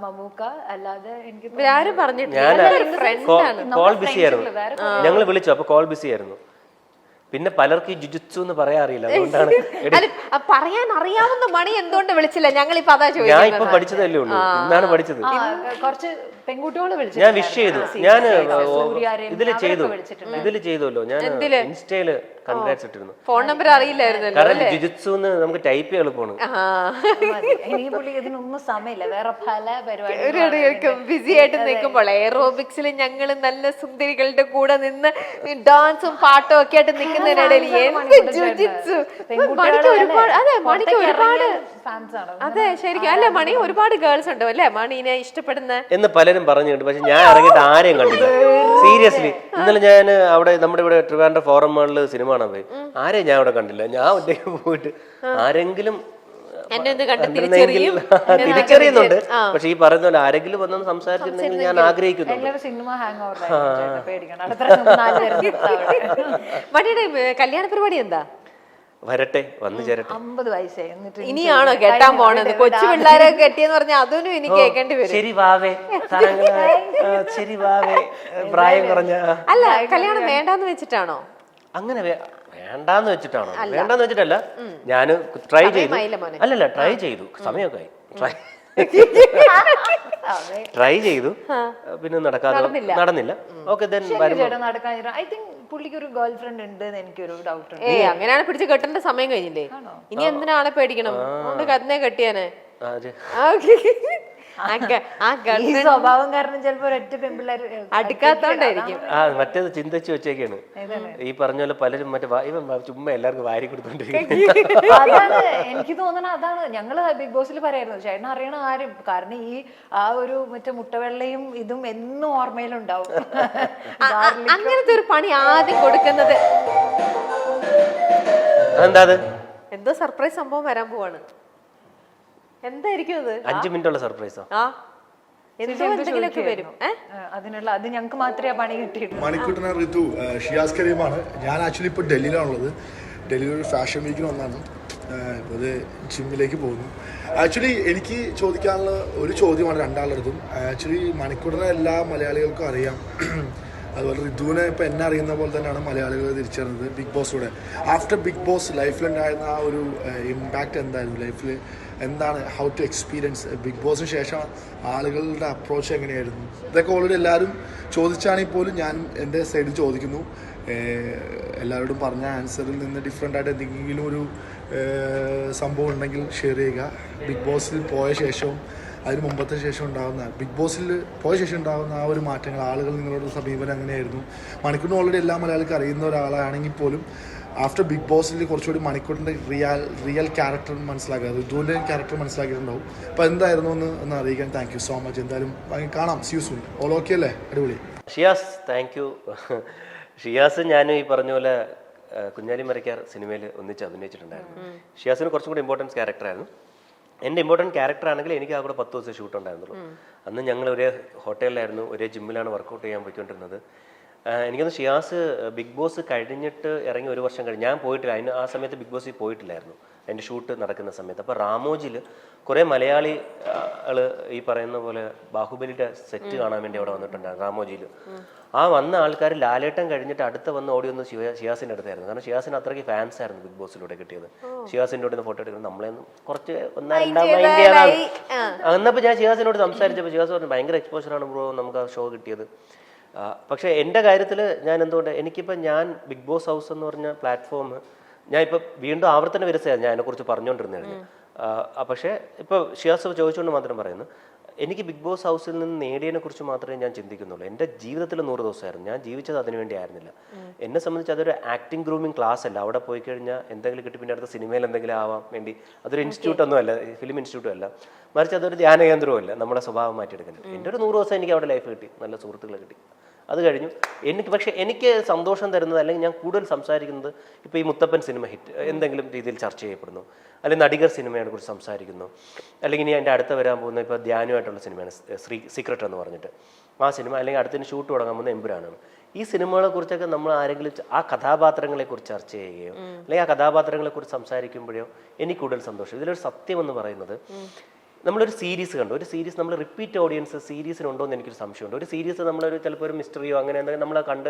മമ്മൂക്ക അല്ലാതെ എനിക്ക്
ആരും പറഞ്ഞിട്ടില്ല.
കോൾ ബിസി ആയിരുന്നു, ഞങ്ങൾ വിളിച്ചു അപ്പൊ കോൾ ബിസി ആയിരുന്നു. പിന്നെ പലർക്കും ഈ ജുജുത്സു എന്ന് പറയാൻ അറിയില്ല, അതുകൊണ്ടാണ്.
പറയാൻ അറിയാവുന്ന മണി എന്തുകൊണ്ട് വിളിച്ചില്ല? ഞങ്ങളിപ്പോ അതാ
ഞാൻ
ചോദിക്കുന്നത്.
ഇപ്പൊ പഠിച്ചതല്ലേ ഉള്ളൂ, ഇന്നാണ് പഠിച്ചത്.
കുറച്ച് പെൺകുട്ടികളെ വിളിച്ചു,
ഞാൻ വിഷ് ചെയ്തു. ഞാൻ ഇതില് ചെയ്തല്ലോ, ഞാൻ ഇൻസ്റ്റയില് കൺഗ്രാറ്റ്സ് ഇട്ടിരുന്നു.
ഫോൺ നമ്പർ അറിയില്ലായിരുന്നല്ലോ.
കാരണം ജുജുത്സു നമുക്ക് ടൈപ്പ് എളുപ്പമാണ്.
എനിക്ക് പുള്ളി ഇതിനൊന്നും സമയമില്ല, വേറെ പല പരിപാടി
ബിസി ആയിട്ട് നിൽക്കുമ്പോൾ എയറോബിക്സിൽ ഞങ്ങൾ നല്ല സുന്ദരികളുടെ കൂടെ നിന്ന് ഡാൻസും പാട്ടും ഒക്കെ ആയിട്ട് നിൽക്കുന്നതിനിടയിൽ എന്ത് ജുജിത്സു. മണിക്ക് ഒരുപാട്, അതെ മണിക്ക് ഒരുപാട്
ഫാൻസ് ആണ്.
അതെ ശരിക്കും. അല്ലെ മണി ഒരുപാട് ഗേൾസ് ഉണ്ട് അല്ലെ മണീനെ ഇഷ്ടപ്പെടുന്ന
എന്ന് പലരും പറഞ്ഞിട്ടുണ്ട്. പക്ഷെ ഞാൻ ഇറങ്ങിയിട്ട് ആരെയും കണ്ടില്ല സീരിയസ്ലി. ഇന്നലെ ഞാൻ അവിടെ നമ്മുടെ ഇവിടെ ട്രിവാൻഡ്രം ഫോറം മാളിൽ സിനിമ കാണാൻ പോയി, ആരെയും ഞാൻ അവിടെ കണ്ടില്ല. ഞാൻ ഒറ്റയ്ക്ക് പോയിട്ട് ആരെങ്കിലും തിരിച്ചറിയുന്നുണ്ട്. പക്ഷെ ഈ പറയുന്ന പോലെ ആരെങ്കിലും വന്നൊന്ന് സംസാരിച്ചിരുന്നെങ്കിൽ ഞാൻ ആഗ്രഹിക്കുന്നു.
മണിയുടെ കല്യാണ പരിപാടി എന്താ?
വരട്ടെ, വന്നു ചേരട്ടെ.
50 വയസ്സായി.
ഇനിയാണോ കെട്ടാൻ പോണത്? കൊച്ചു പിള്ളേരെ കെട്ടിയെന്ന് പറഞ്ഞാൽ അതും എനിക്ക് കേൾക്കേണ്ടി വരും.
ശരി വാവേ, ശരി വാവേ, പ്രായം കുറഞ്ഞ.
അല്ല, കല്യാണം വേണ്ടാന്ന് വെച്ചിട്ടാണോ?
അങ്ങനെ വേണ്ടാന്ന് വെച്ചിട്ടാണോ? വേണ്ടാന്ന് വെച്ചിട്ടല്ല, ഞാൻ ട്രൈ ചെയ്തു. അല്ലല്ല, ട്രൈ ചെയ്തു, സമയമൊക്കെ ആയി. ട്രൈ ചെയ്തു, പിന്നെ നടന്നില്ല. ഓക്കെ,
പുള്ളിക്ക് ഒരു ഗേൾ ഫ്രണ്ട് ഉണ്ട് എന്ന് എനിക്കൊരു ഡൗട്ട് ഉണ്ട്.
അങ്ങനെയാണ് പിടിച്ച് കെട്ടേണ്ട സമയം കഴിഞ്ഞില്ലേ? ഇനി എന്തിനാണ് പേടിക്കണം? കത്തിനെ കെട്ടിയാനെ
സ്വഭാവം കാരണം ചിലപ്പോ ഒരൊറ്റ പെൺപിള്ളേർ
അടുക്കാത്തോണ്ടായിരിക്കും.
മറ്റേത് ചിന്തിച്ചു വെച്ചേക്കാണ്. ഈ പറഞ്ഞ പോലെ പലരും മറ്റേ ചുമ്മാ എല്ലാവർക്കും വാരി കൊടുത്തോണ്ടിരിക്കും.
അതാണ് എനിക്ക് തോന്നണ. അതാണ് ഞങ്ങള് ബിഗ് ബോസിൽ പറയായിരുന്നു, ചേട്ടൻ അറിയണ ആരും, കാരണം ഈ ഒരു മറ്റേ മുട്ടവെള്ളയും ഇതും എന്നും ഓർമ്മയിലുണ്ടാവും.
അങ്ങനത്തെ ഒരു പണി ആദ്യം കൊടുക്കുന്നത് എന്തോ സർപ്രൈസ് സംഭവം വരാൻ പോവാണ്. എന്തായിരിക്കും അത്?
5 മിനിറ്റുള്ള സർപ്രൈസോ?
അതിനുള്ള അത് ഞങ്ങൾക്ക് മാത്രമേ പണി കിട്ടിയിട്ടുള്ളൂ.
മണിക്കൂട്ടിന ഋതു ഷിയാസ് കരീമാണ്. ഞാൻ ആക്ച്വലി ഇപ്പോൾ ഡൽഹിയിലാണുള്ളത്. ഡൽഹിയിൽ ഒരു ഫാഷൻ വീക്കിന് വന്നാണ്. ഇപ്പോൾ അത് ജിമ്മിലേക്ക് പോകുന്നു. ആക്ച്വലി എനിക്ക് ചോദിക്കാനുള്ള ഒരു ചോദ്യമാണ് രണ്ടാളടുത്തും. ആക്ച്വലി മണിക്കൂറിനെ എല്ലാ മലയാളികൾക്കും അറിയാം. അതുപോലെ ഋതുവിനെ ഇപ്പോൾ എന്നെ അറിയുന്ന പോലെ തന്നെയാണ് മലയാളികൾ തിരിച്ചറിഞ്ഞത് ബിഗ് ബോസിലൂടെ. ആഫ്റ്റർ ബിഗ് ബോസ് ലൈഫിലുണ്ടായിരുന്ന ആ ഒരു ഇമ്പാക്റ്റ് എന്തായിരുന്നു, ലൈഫിൽ എന്താണ്, ഹൗ ടു എക്സ്പീരിയൻസ് ബിഗ് ബോസിന് ശേഷം ആളുകളുടെ അപ്രോച്ച് എങ്ങനെയായിരുന്നു, ഇതൊക്കെ ഓൾറെഡി എല്ലാവരും ചോദിച്ചാണെങ്കിൽ പോലും ഞാൻ എൻ്റെ സൈഡിൽ ചോദിക്കുന്നു. എല്ലാവരോടും പറഞ്ഞ ആൻസറിൽ നിന്ന് ഡിഫറെൻ്റ് ആയിട്ട് എന്തെങ്കിലും ഒരു സംഭവം ഉണ്ടെങ്കിൽ ഷെയർ ചെയ്യുക. ബിഗ് ബോസിൽ പോയ ശേഷവും അതിന് മുമ്പത്തെ ശേഷം ഉണ്ടാകുന്ന, ബിഗ് ബോസിൽ പോയ ശേഷം ഉണ്ടാകുന്ന ആ ഒരു മാറ്റങ്ങൾ, ആളുകൾ നിങ്ങളോട് സമീപനം എങ്ങനെയായിരുന്നു? മണിക്കൂറിന് ഓൾറെഡി എല്ലാ മലയാളിക്കും അറിയുന്ന ഒരാളാണെങ്കിൽ പോലും ആഫ്റ്റർ ബിഗ് ബോസിൽ കുറച്ചുകൂടി മണിക്കൂറിൻ്റെ റിയൽ ക്യാരക്ടർ മനസ്സിലാക്കുക, ഋതുവിൻ്റെ ക്യാരക്ടർ മനസ്സിലാക്കിയിട്ടുണ്ടാവും. അപ്പോൾ എന്തായിരുന്നു ഒന്ന് അറിയിക്കാൻ താങ്ക് യു സോ മച്ച്. എന്തായാലും കാണാം, see you soon. All okay അല്ലേ? അടിപൊളി.
Shiyas, thank you. ഷിയാസ് ഞാനും ഈ പറഞ്ഞ പോലെ കുഞ്ഞാലി മരക്കാർ സിനിമയിൽ ഒന്നിച്ച് അഭിനയിച്ചിട്ടുണ്ടായിരുന്നു. ഷിയാസിന് കുറച്ചും കൂടി ഇമ്പോർട്ടൻസ് ക്യാരക്ടറായിരുന്നു. എൻ്റെ ഇമ്പോർട്ടൻറ്റ് ക്യാരക്ടർ ആണെങ്കിൽ എനിക്ക് ആ കൂടെ 10 ദിവസം ഷൂട്ട് ഉണ്ടായിരുന്നുള്ളൂ. അന്ന് ഞങ്ങൾ ഒരേ ഹോട്ടലിലായിരുന്നു, ഒരേ ജിമ്മിലാണ് വർക്കൗട്ട് ചെയ്യാൻ പോയിക്കൊണ്ടിരുന്നത്. എനിക്കൊന്ന് ഷിയാസ് ബിഗ് ബോസ് കഴിഞ്ഞിട്ട് ഇറങ്ങി 1 വർഷം കഴിഞ്ഞ്, ഞാൻ പോയിട്ടില്ല, ആ സമയത്ത് ബിഗ് ബോസിൽ പോയിട്ടില്ലായിരുന്നു എൻ്റെ ഷൂട്ട് നടക്കുന്ന സമയത്ത്. അപ്പോൾ റാമോജിൽ കുറേ മലയാളികൾ ഈ പറയുന്ന പോലെ ബാഹുബലിയുടെ സെറ്റ് കാണാൻ വേണ്ടി അവിടെ വന്നിട്ടുണ്ടായിരുന്നു റാമോജിയിൽ. ആ വന്ന ആൾക്കാർ ലാലേട്ടൻ കഴിഞ്ഞിട്ട് അടുത്ത വന്ന് ഓടി വന്ന് ഷിയാസിൻ്റെ അടുത്തായിരുന്നു. കാരണം ഷിയാസിന് അത്രയ്ക്ക് ഫാൻസ് ആയിരുന്നു ബിഗ് ബോസിലൂടെ കിട്ടിയത്. ഷിയാസിൻ്റെ കൂടെ ഫോട്ടോ എടുക്കുന്നത് നമ്മളെയൊന്നും കുറച്ച് എന്നപ്പോൾ ഞാൻ ഷിയാസിനോട് സംസാരിച്ചപ്പോൾ ഷിയാസ് പറഞ്ഞു ഭയങ്കര എക്സ്പോഷറാണ് ബ്രോ നമുക്ക് ആ ഷോ കിട്ടിയത്. പക്ഷേ എൻ്റെ കാര്യത്തിൽ ഞാൻ എന്തുകൊണ്ട് എനിക്കിപ്പോൾ ഞാൻ ബിഗ് ബോസ് ഹൗസ് എന്ന് പറഞ്ഞ പ്ലാറ്റ്ഫോം ഞാൻ ഇപ്പം വീണ്ടും ആവർത്തന വിരസയാണ് ഞാൻ അതിനെക്കുറിച്ച് പറഞ്ഞുകൊണ്ടിരുന്നത്. പക്ഷേ ഇപ്പോൾ ഷിയാസ് ചോദിച്ചുകൊണ്ട് മാത്രം പറയുന്നു, എനിക്ക് ബിഗ് ബോസ് ഹൗസിൽ നിന്ന് നേടിയതിനെ കുറിച്ച് മാത്രമേ ഞാൻ ചിന്തിക്കുന്നുള്ളൂ. എൻ്റെ ജീവിതത്തിൽ 100 ദിവസമായിരുന്നു, ഞാൻ ജീവിച്ചത് അതിനു വേണ്ടി ആയിരുന്നില്ല. എന്നെ സംബന്ധിച്ച് അതൊരു ആക്ടിങ് ഗ്രൂമിങ് ക്ലാസ് അല്ല. അവിടെ പോയി കഴിഞ്ഞാൽ എന്തെങ്കിലും കിട്ടി പിന്നെ അടുത്ത സിനിമയിൽ എന്തെങ്കിലും ആവാൻ വേണ്ടി അതൊരു ഇൻസ്റ്റിറ്റ്യൂട്ടൊന്നും അല്ല, ഫിലിം ഇൻസ്റ്റിറ്റ്യൂട്ടും അല്ല, മറിച്ച് അതൊരു ധ്യാന കേന്ദ്രവും അല്ല. നമ്മുടെ സ്വഭാവം മാറ്റിയെടുക്കുന്നത്. എൻ്റെ ഒരു 100 ദിവസം എനിക്ക് അവിടെ ലൈഫ് കിട്ടി, നല്ല സുഹൃത്തുക്കളെ കിട്ടി, അത് കഴിഞ്ഞു. പക്ഷേ എനിക്ക് സന്തോഷം തരുന്നത്, അല്ലെങ്കിൽ ഞാൻ കൂടുതൽ സംസാരിക്കുന്നത് ഇപ്പോൾ ഈ മുത്തപ്പൻ സിനിമ ഹിറ്റ് എന്തെങ്കിലും രീതിയിൽ ചർച്ച ചെയ്യപ്പെടുന്നു, അല്ലെങ്കിൽ നടികർ സിനിമയെ കുറിച്ച് സംസാരിക്കുന്നു, അല്ലെങ്കിൽ ഇനി എൻ്റെ അടുത്ത് വരാൻ പോകുന്ന ഇപ്പോൾ ധ്യാനമായിട്ടുള്ള സിനിമയാണ് സീക്രട്ട് എന്ന് പറഞ്ഞിട്ട് ആ സിനിമ, അല്ലെങ്കിൽ അടുത്തിന് ഷൂട്ട് തുടങ്ങാൻ പോകുന്ന എമ്പുരാനാണ്. ഈ സിനിമകളെ കുറിച്ചൊക്കെ നമ്മൾ ആരെങ്കിലും ആ കഥാപാത്രങ്ങളെക്കുറിച്ച് ചർച്ച ചെയ്യുകയോ അല്ലെങ്കിൽ ആ കഥാപാത്രങ്ങളെക്കുറിച്ച് സംസാരിക്കുമ്പോഴോ എനിക്ക് കൂടുതൽ സന്തോഷം. ഇതിലൊരു സത്യം എന്ന് പറയുന്നത്, നമ്മളൊരു സീരീസ് കണ്ടു, ഒരു സീരീസ് നമ്മൾ റിപ്പീറ്റ് ഓഡിയൻസ് സീരീസിനുണ്ടോ എന്ന് എനിക്കൊരു സംശയമുണ്ട്. ഒരു സീരീസ് നമ്മളൊരു ചിലപ്പോൾ ഒരു മിസ്റ്ററിയോ അങ്ങനെ എന്തെങ്കിലും നമ്മളെ കണ്ട്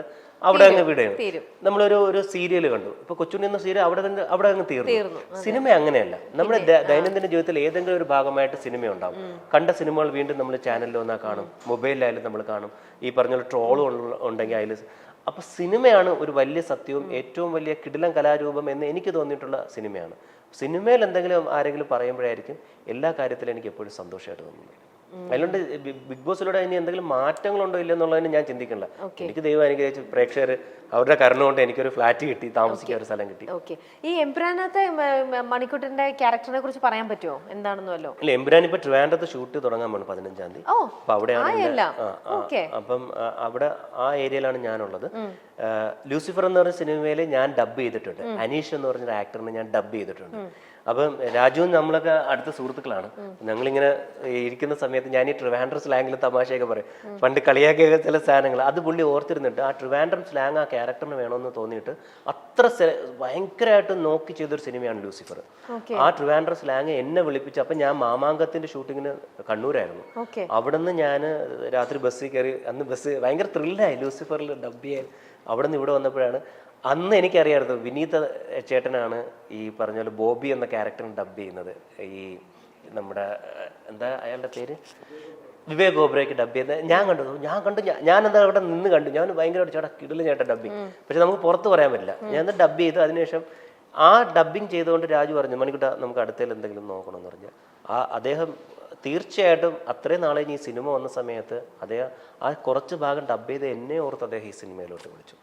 അവിടെ അങ്ങ് വിടുകയാണ്. നമ്മളൊരു സീരിയൽ കണ്ടു, ഇപ്പോൾ കൊച്ചുണ്ണി എന്ന സീരിയൽ അവിടെ അങ്ങ് തീർന്നു. സിനിമ അങ്ങനെയല്ല. നമ്മുടെ ദൈനംദിന ജീവിതത്തിൽ ഏതെങ്കിലും ഒരു ഭാഗമായിട്ട് സിനിമ ഉണ്ടാവും. കണ്ട സിനിമകൾ വീണ്ടും നമ്മൾ ചാനലിൽ വന്നാൽ കാണും, മൊബൈലിലായാലും നമ്മൾ കാണും, ഈ പറഞ്ഞ ട്രോളും ഉണ്ടെങ്കിൽ അതിൽ. അപ്പോൾ സിനിമയാണ് ഒരു വലിയ സത്യവും ഏറ്റവും വലിയ കിടിലം കലാരൂപം എന്ന് എനിക്ക് തോന്നിയിട്ടുള്ള സിനിമയാണ്. സിനിമയിൽ എന്തെങ്കിലും ആരെങ്കിലും പറയുമ്പോഴായിരിക്കും എല്ലാ കാര്യത്തിലും എനിക്ക് എപ്പോഴും സന്തോഷമായിട്ട് തോന്നുന്നത്. അതിലുണ്ട് ബിഗ് ബോസിലൂടെ ഇനി എന്തെങ്കിലും മാറ്റങ്ങളുണ്ടോ ഇല്ലെന്നുള്ളതിന് ഞാൻ ചിന്തിക്കണില്ല. എനിക്ക് ദൈവം അനുഗ്രഹിച്ച് പ്രേക്ഷകർ അവരുടെ കരുണ കൊണ്ട് എനിക്കൊരു ഫ്ലാറ്റ് കിട്ടി, താമസിക്കാൻ ഒരു സ്ഥലം കിട്ടി.
ഈ എംപുരാനത്തെ മണിക്കുട്ടന്റെ ക്യാരക്ടറിനെ കുറിച്ച് പറയാൻ പറ്റുമോ എന്താണെന്നല്ലോ?
ഇല്ല, എംപുരാൻ ഇപ്പൊ ട്രിവാൻഡ്രത്ത് ഷൂട്ട് തുടങ്ങാൻ പോണ് 15-ാം തീയതി. അപ്പൊ അവിടെയാണ്, അപ്പം അവിടെ ആ ഏരിയയിലാണ് ഞാനുള്ളത്. ലൂസിഫർ എന്ന് പറഞ്ഞ സിനിമയിൽ ഞാൻ ഡബ് ചെയ്തിട്ടുണ്ട്. അനീഷ് എന്ന് പറഞ്ഞൊരു ആക്ടറിനെ ഞാൻ ഡബ് ചെയ്തിട്ടുണ്ട്. അപ്പം രാജുവും നമ്മളൊക്കെ അടുത്ത സുഹൃത്തുക്കളാണ്. ഞങ്ങളിങ്ങനെ ഇരിക്കുന്ന സമയത്ത് ഞാൻ ഈ ട്രിവാൻഡ്രം സ്ലാങ്ങിൽ തമാശയൊക്കെ പറയും, പണ്ട് കളിയാക്കിയ ചില സാധനങ്ങൾ അത് പുള്ളി ഓർത്തിരുന്നിട്ട് ആ ട്രിവാൻഡ്രം സ്ലാങ് ആ ക്യാരക്ടറിന് വേണമെന്ന് തോന്നിയിട്ട് അത്ര ഭയങ്കരമായിട്ട് നോക്കി ചെയ്തൊരു സിനിമയാണ് ലൂസിഫർ. ആ ട്രിവാൻഡ്രം സ്ലാങ് എന്നെ വിളിപ്പിച്ചു. അപ്പം ഞാൻ മാമാങ്കത്തിന്റെ ഷൂട്ടിങ്ങിന് കണ്ണൂരായിരുന്നു. അവിടെ നിന്ന് ഞാൻ രാത്രി ബസ്സിൽ കയറി, അന്ന് ബസ് ഭയങ്കര ത്രില്ലായി ലൂസിഫറിൽ ഡബ് ചെയ്യാൻ. അവിടെ നിന്ന് ഇവിടെ വന്നപ്പോഴാണ് അന്ന് എനിക്കറിയാമായിരുന്നു വിനീത ചേട്ടനാണ് ഈ പറഞ്ഞ പോലെ ബോബി എന്ന ക്യാരക്ടറിന് ഡബ് ചെയ്യുന്നത്. ഈ നമ്മുടെ എന്താ അയാളുടെ പേര്, വിവേക് ഓബ്രയ്ക്ക് ഡബ് ചെയ്യുന്നത് ഞാൻ എന്താ അവിടെ നിന്ന് കണ്ടു. ഞാൻ ഭയങ്കരമായിട്ട് ചേട്ടാ കിടിലൻ ചേട്ടാ ഡബിങ്. പക്ഷെ നമുക്ക് പുറത്ത് പറയാൻ പറ്റില്ല. ഞാൻ ഡബ് ചെയ്തു. അതിനുശേഷം ആ ഡബിങ് ചെയ്തുകൊണ്ട് രാജു പറഞ്ഞു, മണിക്കുട്ട നമുക്ക് അടുത്തേൽ എന്തെങ്കിലും നോക്കണമെന്ന് പറഞ്ഞു. അദ്ദേഹം തീർച്ചയായിട്ടും അത്രയും നാളെ ഈ സിനിമ വന്ന സമയത്ത് അദ്ദേഹം ആ കുറച്ച് ഭാഗം ഡബ് ചെയ്ത് എന്നെ ഓർത്ത് അദ്ദേഹം ഈ സിനിമയിലോട്ട് വിളിച്ചു.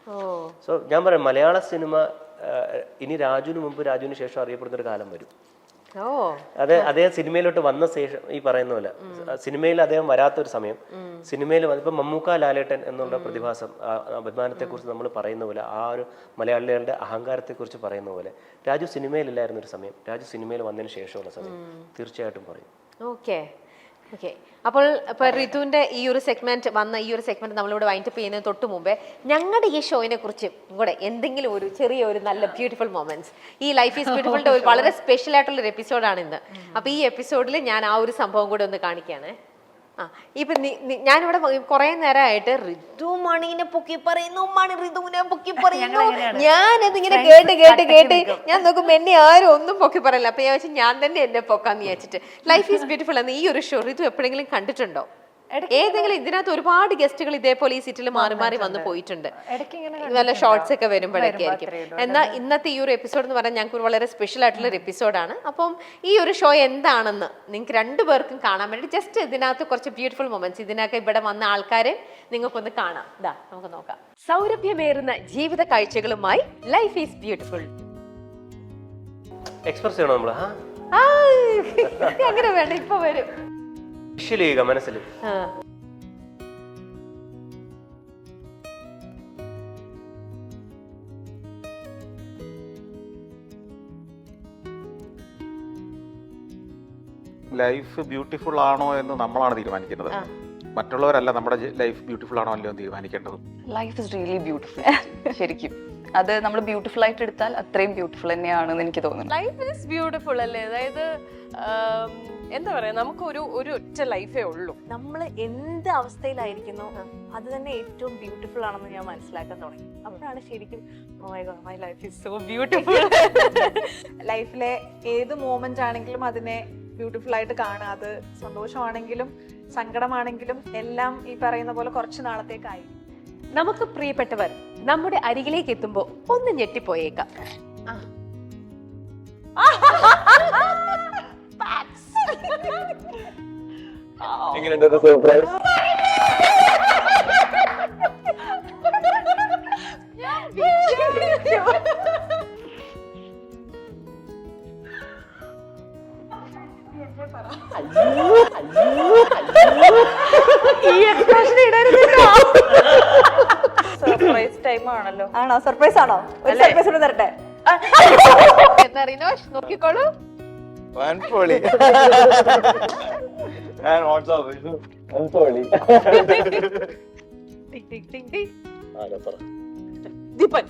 സോ ഞാൻ പറയാം, മലയാള സിനിമ ഇനി രാജുവിന് മുമ്പ് രാജുവിന് ശേഷം അറിയപ്പെടുന്ന ഒരു കാലം വരും. അദ്ദേഹം സിനിമയിലോട്ട് വന്ന ശേഷം ഈ പറയുന്ന പോലെ സിനിമയിൽ അദ്ദേഹം വരാത്തൊരു സമയം സിനിമയിൽ ഇപ്പൊ മമ്മൂക്ക ലാലേട്ടൻ എന്നുള്ള പ്രതിഭാസം, അഭിമാനത്തെക്കുറിച്ച് നമ്മൾ പറയുന്ന പോലെ, ആ ഒരു മലയാളികളുടെ അഹങ്കാരത്തെക്കുറിച്ച് പറയുന്ന പോലെ രാജു സിനിമയിലില്ലായിരുന്ന ഒരു സമയം രാജു സിനിമയിൽ വന്നതിന് ശേഷമുള്ള സമയം തീർച്ചയായിട്ടും പറയും.
അപ്പോൾ ഇപ്പൊ ഋതുവിന്റെ ഈ ഒരു സെഗ്മെന്റ് നമ്മളിവിടെ വൈൻഡപ്പ് ചെയ്യുന്നതിന് തൊട്ട് മുമ്പേ ഞങ്ങളുടെ ഈ ഷോയിനെ കുറിച്ച് കൂടെ എന്തെങ്കിലും ഒരു ചെറിയ നല്ല ബ്യൂട്ടിഫുൾ മൊമെന്റ്സ്, ഈ ലൈഫ് ഈസ് ബ്യൂട്ടിഫുളിന്റെ ഒരു വളരെ സ്പെഷ്യൽ ആയിട്ടുള്ള ഒരു എപ്പിസോഡാണ് ഇന്ന്. അപ്പൊ ഈ എപ്പിസോഡിൽ ഞാൻ ആ ഒരു സംഭവം കൂടെ ഒന്ന് കാണിക്കാണ്. ഇപ്പൊ ഞാനിവിടെ കുറെ നേരമായിട്ട് ഋതു മണീനെ പൊക്കി പറയുന്നു, മണി ഋതുവിനെ പൊക്കി പറയുന്നു. ഞാനിതിങ്ങനെ കേട്ട് ഞാൻ നോക്കുമ്പോ എന്നെ ആരും ഒന്നും പൊക്കി പറയില്ല. അപ്പൊ ഞാൻ വെച്ചാൽ ഞാൻ തന്നെ എന്നെ പൊക്കാന്ന് വിചാരിച്ചിട്ട്. ലൈഫ് ഈസ് ബ്യൂട്ടിഫുൾ എന്ന ഈ ഒരു ഷോ ഋതു എപ്പോഴെങ്കിലും കണ്ടിട്ടുണ്ടോ? ഏതെങ്കിലും ഇതിനകത്ത് ഒരുപാട് ഗസ്റ്റുകൾ ഇതേപോലെ ഈ സീറ്റിൽ മാറി മാറി വന്ന് പോയിട്ടുണ്ട്. നല്ല ഷോർട്സ് ഒക്കെ വരുമ്പോഴൊക്കെ ആയിരിക്കും. എന്നാൽ ഇന്നത്തെ ഈ ഒരു എപ്പിസോഡ് എന്ന് പറഞ്ഞാൽ ഞങ്ങൾക്ക് വളരെ സ്പെഷ്യൽ ആയിട്ടുള്ള ഒരു എപ്പിസോഡാണ്. അപ്പം ഈ ഒരു ഷോ എന്താണെന്ന് നിങ്ങൾക്ക് രണ്ടുപേർക്കും കാണാൻ വേണ്ടി ജസ്റ്റ് ഇതിനകത്ത് കുറച്ച് ബ്യൂട്ടിഫുൾ മൊമെന്റ്സ് ഇതിനൊക്കെ ഇവിടെ വന്ന ആൾക്കാരെ നിങ്ങൾക്കൊന്ന് കാണാം. നമുക്ക് നോക്കാം. സൗരഭ്യമേറുന്ന ജീവിത കാഴ്ചകളുമായി ലൈഫ് ഈസ് ബ്യൂട്ടിഫുൾ.
എക്സ്പ്രസ് ചെയ്യണോ നമ്മള്?
അങ്ങനെ വേണ്ട, ഇപ്പൊ വരും.
മനസ്സിൽ
ലൈഫ് ബ്യൂട്ടിഫുൾ ആണോ എന്ന് നമ്മളാണ് തീരുമാനിക്കുന്നത്. മറ്റുള്ളവരല്ല നമ്മുടെ ലൈഫ് ബ്യൂട്ടിഫുൾ ആണോ അല്ലയോ എന്ന് തീരുമാനിക്കേണ്ടത്.
Life is really beautiful. ശരിക്കും അത് നമ്മൾ ബ്യൂട്ടിഫുൾ ആയിട്ട് എടുത്താൽ അത്രയും ബ്യൂട്ടിഫുൾ തന്നെയാണെന്ന് എനിക്ക് തോന്നുന്നു.
ലൈഫ് ഈസ് ബ്യൂട്ടിഫുൾ അല്ലേ? അതായത് എന്താ പറയാ, നമുക്ക് ഒരു ഒറ്റ ലൈഫേ ഉള്ളൂ.
നമ്മൾ എന്ത് അവസ്ഥയിലായിരിക്കുന്നു അത് തന്നെ ഏറ്റവും ബ്യൂട്ടിഫുൾ ആണെന്ന് ഞാൻ മനസ്സിലാക്കാൻ തുടങ്ങി. അപ്പോഴാണ് ശരിക്കും my life is so beautiful. ലൈഫിലെ ഏത് മോമെന്റ് ആണെങ്കിലും അതിനെ ബ്യൂട്ടിഫുൾ ആയിട്ട് കാണുക. അത് സന്തോഷമാണെങ്കിലും സങ്കടമാണെങ്കിലും എല്ലാം ഈ പറയുന്ന പോലെ കുറച്ച് നാളത്തേക്കായി.
നമുക്ക് പ്രിയപ്പെട്ടവർ നമ്മുടെ അരികിലേക്ക് എത്തുമ്പോൾ ഒന്ന് ഞെട്ടിപ്പോയേക്കാം.
സർപ്രൈസ് ടൈം ആണല്ലോ. ആണോ? സർപ്രൈസ് ആണോ? ഒരു സർപ്രൈസ് കൂടെ തരട്ടെ.
എന്നാ റിനോഷ് നോക്കിക്കോളൂ. ടിക് ടിക് ടിക് ടിക്. ദീപൻ.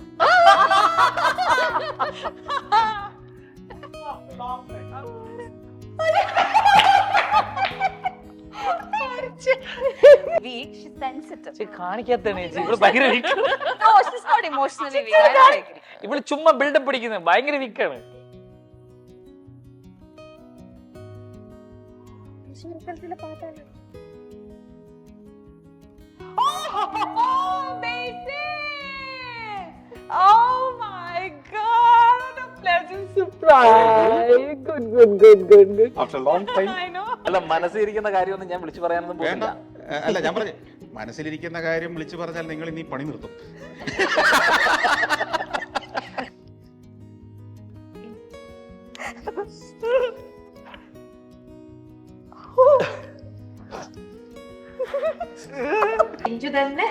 Weak, she's sensitive.
കാണിക്കാത്തതാണ് ചേച്ചി. ഇവള് ഭയങ്കര weak ആണ്.
No, she's not emotionally weak. I don't agree.
ഇവള് ചുമ്മാ ബിൽഡപ്പ് പിടിക്കുന്നത് ഭയങ്കര വീക്കാണ്.
Oh my God! A pleasant surprise. Good.
After a long time.
I know.
അല്ല മനസ്സിരിക്കുന്ന കാര്യമൊന്നും ഞാൻ വിളിച്ചു പറയാനൊന്നും
വേണ്ട.
പോകുന്നില്ല.
അല്ല ഞാൻ പറഞ്ഞു മനസ്സിലിരിക്കുന്ന കാര്യം വിളിച്ചു പറഞ്ഞാൽ നിങ്ങൾ ഇനി പണി നിർത്തും.
ചിഞ്ചു തന്നെ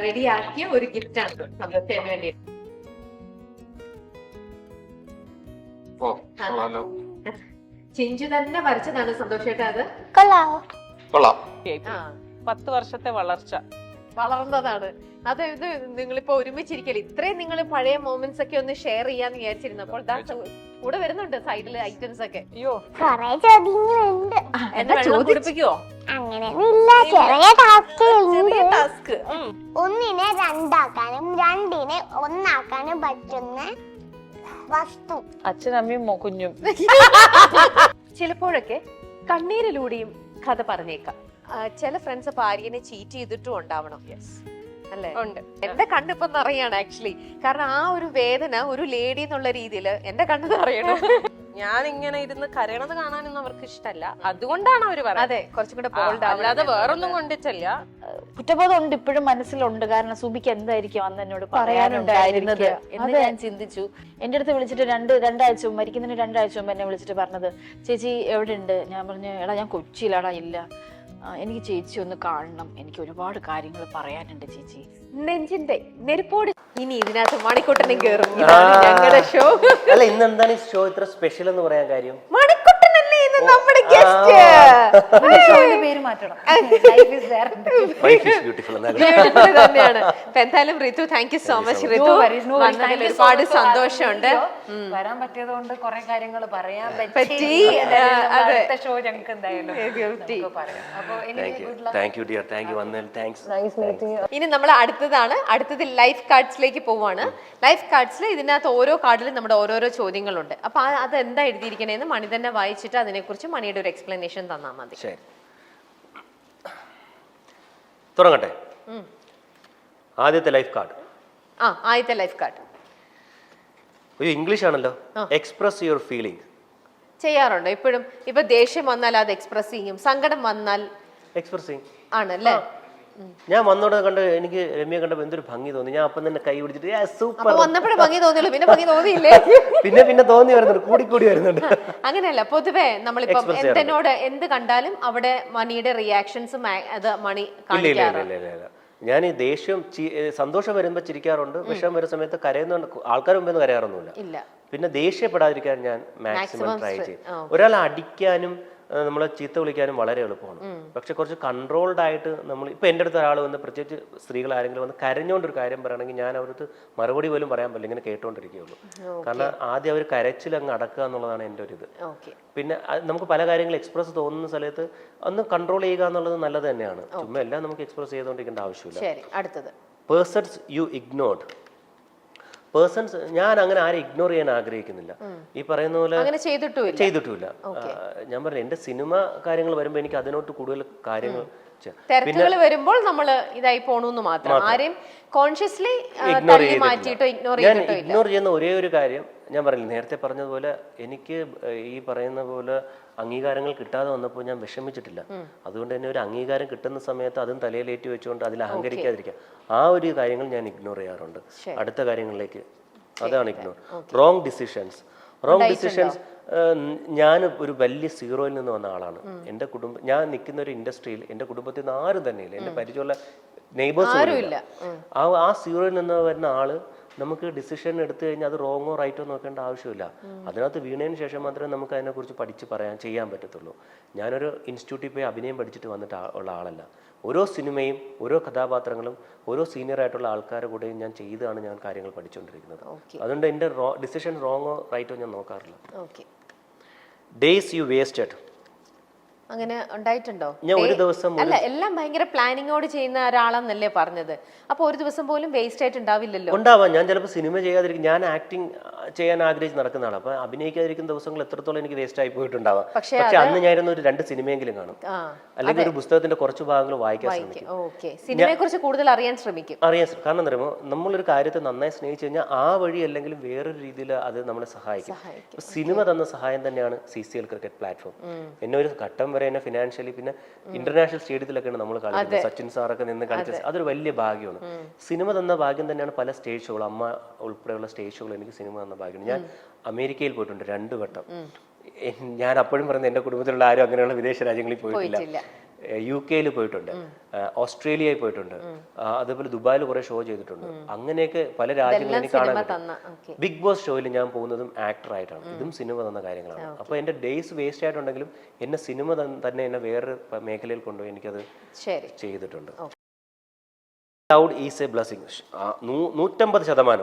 റെഡിയാക്കിയ ഒരു ഗിഫ്റ്റ് ആണ് സന്തോഷത്തിന് വേണ്ടി. ചിഞ്ചു തന്നെ വരച്ചതാണ് സന്തോഷേട്ടാ അത്.
കൊള്ളാം.
10 വർഷത്തെ വളർച്ച
വളർന്നതാണ് അത്. ഇത് നിങ്ങളിപ്പോ ഒരുമിച്ചിരിക്കല് ഇത്രയും നിങ്ങൾ പഴയ മൊമെന്റ്സ് ഒക്കെ ഒന്ന് ഷെയർ ചെയ്യാന്ന് വിചാരിച്ചിരുന്നപ്പോൾ കൂടെ വരുന്നുണ്ട് സൈഡില് ഐറ്റംസ് ഒക്കെ.
അയ്യോ
കൊറേ ചോദ്യങ്ങളുണ്ട്.
എന്താ ചോദിപ്പിക്കുവോ?
അങ്ങനെയൊന്നുമില്ല, ചെറിയ ടാസ്ക്
Task.
ഒന്നിനെ രണ്ടാക്കാനും രണ്ടിനെ ഒന്നാക്കാനും പറ്റുന്ന വസ്തു.
അച്ഛനമ്മയും കുഞ്ഞും.
ചിലപ്പോഴൊക്കെ കണ്ണീരിലൂടെയും കഥ പറഞ്ഞേക്കാം. ചില ഫ്രണ്ട്സ് ഭാര്യനെ ചീറ്റ് ചെയ്തിട്ടും ഉണ്ടാവണം. അല്ലേ?
ഉണ്ട്.
എന്റെ കണ്ണിപ്പൊ നിറയാണ് ആക്ച്വലി. കാരണം ആ ഒരു വേദന ഒരു ലേഡി എന്നുള്ള രീതിയിൽ എന്റെ കണ്ണ് നിറയണം.
ഞാൻ ഇങ്ങനെ ഇരുന്ന് കരയണത് കാണാനൊന്നും അവർക്ക് ഇഷ്ടമല്ല. അതുകൊണ്ടാണ് അവര് പറയുന്നത്.
അതെ, കുറച്ചും കൂടെ ബോൾഡ്
അല്ലാതെ വേറൊന്നും കൊണ്ടിട്ടല്ല.
കുറ്റബോധം ഉണ്ട്, ഇപ്പോഴും മനസ്സിലുണ്ട്. കാരണം സുബിക്ക് എന്തായിരിക്കും അന്ന് എന്നോട് പറയാനുണ്ടായിരുന്നത് എന്ന് ഞാൻ ചിന്തിച്ചു. എന്റെ അടുത്ത് വിളിച്ചിട്ട് രണ്ടാഴ്ച മുമ്പ്, മരിക്കുന്നതിന് 2 ആഴ്ച മുമ്പ് എന്നെ വിളിച്ചിട്ട് പറഞ്ഞത്, ചേച്ചി എവിടെ ഉണ്ട്? ഞാൻ പറഞ്ഞു, എടാ ഞാൻ കൊച്ചിയിലാടാ. ഇല്ല, എനിക്ക് ചേച്ചി ഒന്ന് കാണണം, എനിക്ക് ഒരുപാട് കാര്യങ്ങൾ പറയാനുണ്ട് ചേച്ചി.
നെഞ്ചിന്റെ നെരുപ്പോട്. ഇനി ഇതിനകത്ത് മണിക്കുട്ടനും കേറും. ഇതാണ് ഞങ്ങളുടെ ഷോ.
അല്ല, ഇന്ന് എന്താണ് ഈ ഷോ ഇത്ര സ്പെഷ്യൽ എന്ന് പറയാൻ കാര്യം?
മണിക്കുട്ടനല്ലേ ഇന്ന് നമ്മുടെ ഗസ്റ്റ്.
ഷോയുടെ പേര് മാറ്റണം. Life is there.
Life is beautiful എന്നല്ലേ?
തന്നെയാണ്. അപ്പൊ എന്തായാലും Ritu, thank you so much. Ritu വന്നതിൽ ഒരുപാട് സന്തോഷമുണ്ട്.
വരാൻ പറ്റിയത് കൊണ്ട് കുറെ കാര്യങ്ങൾ പറയാൻ
പറ്റി.
അടുത്ത ഷോ ഞങ്ങൾക്ക് എന്തായാലും പറയാം. അപ്പൊ
thank you dear, thank you വന്നതിൽ താങ്ക്സ്.
ഇനി നമ്മൾ അടുത്തത് ലൈഫ് കാർഡ്സിലേക്ക് പോവാണ്. ലൈഫ് കാർഡ്സിൽ ഇതിനകത്ത് ഓരോ കാർഡിലും നമ്മുടെ ഓരോരോ ചോദ്യങ്ങളുണ്ട്. അപ്പൊ അത് എന്താ എഴുതിയിരിക്കണേന്ന് മണി തന്നെ വായിച്ചിട്ട് അതിനെക്കുറിച്ച് മണിയുടെ ഒരു എക്സ്പ്ലനേഷൻ തന്നാൽ മതി.
ശരി, തുടങ്ങട്ടെ. ആദ്യത്തെ ലൈഫ് കാർഡ്.
ആദ്യത്തെ ലൈഫ് കാർഡ്
ഒരു ഇംഗ്ലീഷ് ആണല്ലോ. Express your feeling.
ചെയ്യാറുണ്ടോ ഇപ്പോഴും? ഇപ്പൊ ദേഷ്യം വന്നാൽ അത് എക്സ്പ്രസ് ചെയ്യും, സങ്കടം വന്നാൽ
എക്സ്പ്രസ് ചെയ്യും
ആണല്ലേ?
ഞാൻ വന്നോടെ കണ്ട് എനിക്ക് രമ്യ കണ്ടപ്പോ എന്തൊരു ഭംഗി തോന്നി. ഞാൻ അപ്പം തന്നെ കൈ പിടിച്ചിട്ട് സൂപ്പർ.
വന്നപ്പോഴേ ഭംഗി തോന്നിയുള്ളൂ, പിന്നെ ഭംഗി തോന്നിയില്ലേ?
പിന്നെ തോന്നി വരുന്നുണ്ട്, കൂടി വരുന്നുണ്ട്.
അങ്ങനെയല്ല, പൊതുവെ നമ്മളിപ്പം എന്തിനോട് എന്ത് കണ്ടാലും അവിടെ മണിയുടെ റിയാക്ഷൻസും അത് മണി കാണിക്കാറുണ്ട്.
ഇല്ല, ഞാൻ ഈ ദേഷ്യം സന്തോഷം വരുമ്പോ ചിരിക്കാറുണ്ട്, വിഷമം വരുന്ന സമയത്ത് കരയുന്നുണ്ട്. ആൾക്കാർ മുമ്പൊന്നും കരയാറൊന്നുമില്ല. പിന്നെ ദേഷ്യപ്പെടാതിരിക്കാൻ ഞാൻ മാക്സിമം ട്രൈ ചെയ്യും. ഒരാളെ അടിക്കാനും നമ്മളെ ചീത്ത വിളിക്കാനും വളരെ എളുപ്പമാണ്. പക്ഷെ കുറച്ച് കൺട്രോൾഡ് ആയിട്ട് നമ്മൾ ഇപ്പൊ എൻ്റെ അടുത്ത് ഒരാൾ വന്ന്, പ്രത്യേകിച്ച് സ്ത്രീകൾ ആരെങ്കിലും വന്ന് കരഞ്ഞുകൊണ്ടൊരു കാര്യം പറയുകയാണെങ്കിൽ ഞാൻ അവർക്ക് മറുപടി പോലും പറയാൻ പറ്റില്ല, ഇങ്ങനെ കേട്ടോണ്ടിരിക്കുകയുള്ളൂ. കാരണം ആദ്യം അവർ കരച്ചിൽ അങ്ങ് അടക്കുക എന്നുള്ളതാണ് എൻ്റെ ഒരു ഇത്. പിന്നെ നമുക്ക് പല കാര്യങ്ങൾ എക്സ്പ്രസ് തോന്നുന്ന സ്ഥലത്ത് ഒന്ന് കൺട്രോൾ ചെയ്യുക എന്നുള്ളത് നല്ലത് തന്നെയാണ്. ചുമ്മാ എല്ലാം നമുക്ക് എക്സ്പ്രസ് ചെയ്തുകൊണ്ടിരിക്കേണ്ട ആവശ്യമില്ല.
അടുത്തത്
പേഴ്സൺസ് യു ഇഗ്നോർഡ്. പേഴ്സൺസ്, ഞാൻ അങ്ങനെ ആരും ഇഗ്നോർ ചെയ്യാൻ ആഗ്രഹിക്കുന്നില്ല. ഈ പറയുന്ന പോലെ ചെയ്തിട്ടുമില്ല. ഞാൻ പറഞ്ഞു, എൻ്റെ സിനിമ കാര്യങ്ങൾ വരുമ്പോൾ എനിക്ക് അതിനോട്ട് കൂടുതൽ കാര്യങ്ങൾ
തിരക്കുകൾ വരുമ്പോൾ നമ്മൾ ഇതായി പോണെന്ന് മാത്രം, ആരെയും കോൺഷ്യസ്ലി
ഇഗ്നോർ
മാറ്റിയിട്ടോ ഇഗ്നോർ
ഞാൻ
ചെയ്തിട്ടോ ഇല്ല.
ഇഗ്നോർ ചെയ്യുന്ന ഒരേ ഒരു കാര്യം ഞാൻ പറഞ്ഞില്ല, നേരത്തെ പറഞ്ഞതുപോലെ എനിക്ക് ഈ പറയുന്ന പോലെ അംഗീകാരങ്ങൾ കിട്ടാതെ വന്നപ്പോൾ ഞാൻ വിഷമിച്ചിട്ടില്ല. അതുകൊണ്ട് തന്നെ ഒരു അംഗീകാരം കിട്ടുന്ന സമയത്ത് അതും തലയിലേറ്റി വെച്ചുകൊണ്ട് അതിൽ അഹങ്കരിക്കാതിരിക്കുക, ആ ഒരു കാര്യങ്ങൾ ഞാൻ ഇഗ്നോർ ചെയ്യാറുണ്ട്. അടുത്ത കാര്യങ്ങളിലേക്ക് അതാണ് ഇഗ്നോർ. Wrong decisions. ഞാൻ ഒരു വലിയ സീറോയിൽ നിന്ന് വന്ന ആളാണ്. എൻ്റെ കുടുംബം, ഞാൻ നിൽക്കുന്ന ഒരു ഇൻഡസ്ട്രിയിൽ എൻ്റെ കുടുംബത്തിൽ നിന്ന് ആരും തന്നെയില്ല, എൻ്റെ പരിചയമുള്ള നെയ്ബേഴ്സും ഇല്ല. ആ സീറോയിൽ നിന്ന് വരുന്ന ആള് നമുക്ക് ഡിസിഷൻ എടുത്തു കഴിഞ്ഞാൽ അത് റോങ്ങോ റൈറ്റോ നോക്കേണ്ട ആവശ്യമില്ല. അതിനകത്ത് വീണതിന് ശേഷം മാത്രമേ നമുക്ക് അതിനെക്കുറിച്ച് ചെയ്യാൻ പറ്റത്തുള്ളൂ. ഞാനൊരു ഇൻസ്റ്റിറ്റ്യൂട്ടിൽ പോയി അഭിനയം പഠിച്ചിട്ട് വന്നിട്ട് ഉള്ള ആളല്ല. ഓരോ സിനിമയും ഓരോ കഥാപാത്രങ്ങളും ഓരോ സീനിയർ ആയിട്ടുള്ള ആൾക്കാരുടെ കൂടെയും ഞാൻ ചെയ്താണ് ഞാൻ കാര്യങ്ങൾ പഠിച്ചുകൊണ്ടിരിക്കുന്നത്. അതുകൊണ്ട് എൻ്റെ ഡിസിഷൻ റോങ്ങോ റൈറ്റോ ഞാൻ നോക്കാറില്ല. Days you wasted.
അങ്ങനെ ഉണ്ടായിട്ടുണ്ടോ?
ഞാൻ ഒരു ദിവസം
അല്ല, എല്ലാം ഭയങ്കര പ്ലാനിങ്ങോട് ചെയ്യുന്ന ഒരാളെന്നല്ലേ പറഞ്ഞത്. അപ്പൊ ഒരു ദിവസം പോലും വേസ്റ്റ് ആയിട്ട് ഉണ്ടാവില്ലല്ലോ.
ഉണ്ടാവാം. ഞാൻ ചിലപ്പോൾ സിനിമ ചെയ്യാതിരിക്കും, ഞാൻ ആക്ടിങ് ചെയ്യാൻ ആഗ്രഹിച്ച് നടക്കുന്ന ആളാണ്. അപ്പൊ അഭിനയിക്കാതിരിക്കുന്ന ദിവസങ്ങൾ എത്രത്തോളം എനിക്ക് വേസ്റ്റ് ആയി പോയിട്ടുണ്ടാവാം. പക്ഷെ അന്ന് ഞാനൊരു 2 സിനിമയെങ്കിലും കാണും, അല്ലെങ്കിൽ ഒരു പുസ്തകത്തിന്റെ കുറച്ച് ഭാഗങ്ങൾ വായിക്കാൻ ശ്രമിക്കും.
സിനിമയെ കുറിച്ച് കൂടുതൽ അറിയാൻ ശ്രമിക്കും.
കാരണം എന്താ പറയുമ്പോൾ നമ്മളൊരു കാര്യത്തെ നന്നായി സ്നേഹിച്ചു കഴിഞ്ഞാൽ ആ വഴി അല്ലെങ്കിൽ വേറൊരു രീതിയിൽ അത് നമ്മളെ സഹായിക്കും. സിനിമ തന്ന സഹായം തന്നെയാണ് CCL ക്രിക്കറ്റ് പ്ലാറ്റ്ഫോം. എന്നെ ഒരു ഘട്ടം വരെ എന്നെ ഫിനാൻഷ്യലി, പിന്നെ ഇന്റർനാഷണൽ സ്റ്റേഡിയത്തിലൊക്കെയാണ് നമ്മൾ കളിക്കുന്നത്. സച്ചിൻ സാറൊക്കെ നിന്ന് കളിച്ചത് അതൊരു വലിയ ഭാഗ്യമാണ്. സിനിമ തന്ന ഭാഗ്യം തന്നെയാണ് പല സ്റ്റേജ് ഷോകൾ, അമ്മ ഉൾപ്പെടെയുള്ള സ്റ്റേജ് ഷോകൾ എനിക്ക് സിനിമ തന്ന ഭാഗ്യമാണ്. ഞാൻ അമേരിക്കയിൽ പോയിട്ടുണ്ട് 2 വട്ടം. ഞാൻ അപ്പോഴും പറയുന്നത് എൻ്റെ കുടുംബത്തിലുള്ള ആരും അങ്ങനെയുള്ള വിദേശ രാജ്യങ്ങളിൽ പോയിട്ടില്ല. UK പോയിട്ടുണ്ട്, ഓസ്ട്രേലിയയിൽ പോയിട്ടുണ്ട്, അതേപോലെ ദുബായിൽ കുറെ ഷോ ചെയ്തിട്ടുണ്ട്. അങ്ങനെയൊക്കെ പല രാജ്യങ്ങളും എനിക്ക് കാണാൻ പറ്റും. ബിഗ് ബോസ് ഷോയിൽ ഞാൻ പോകുന്നതും ആക്ടറായിട്ടാണ്. ഇതും സിനിമ തന്ന കാര്യങ്ങളാണ്. അപ്പൊ എന്റെ ഡേയ്സ് വേസ്റ്റ് ആയിട്ടുണ്ടെങ്കിലും എന്നെ സിനിമ തന്നെ എന്നെ വേറൊരു മേഖലയിൽ കൊണ്ടുപോയി എനിക്കത് ചെയ്തിട്ടുണ്ട്. Loud is A blessing. 150%.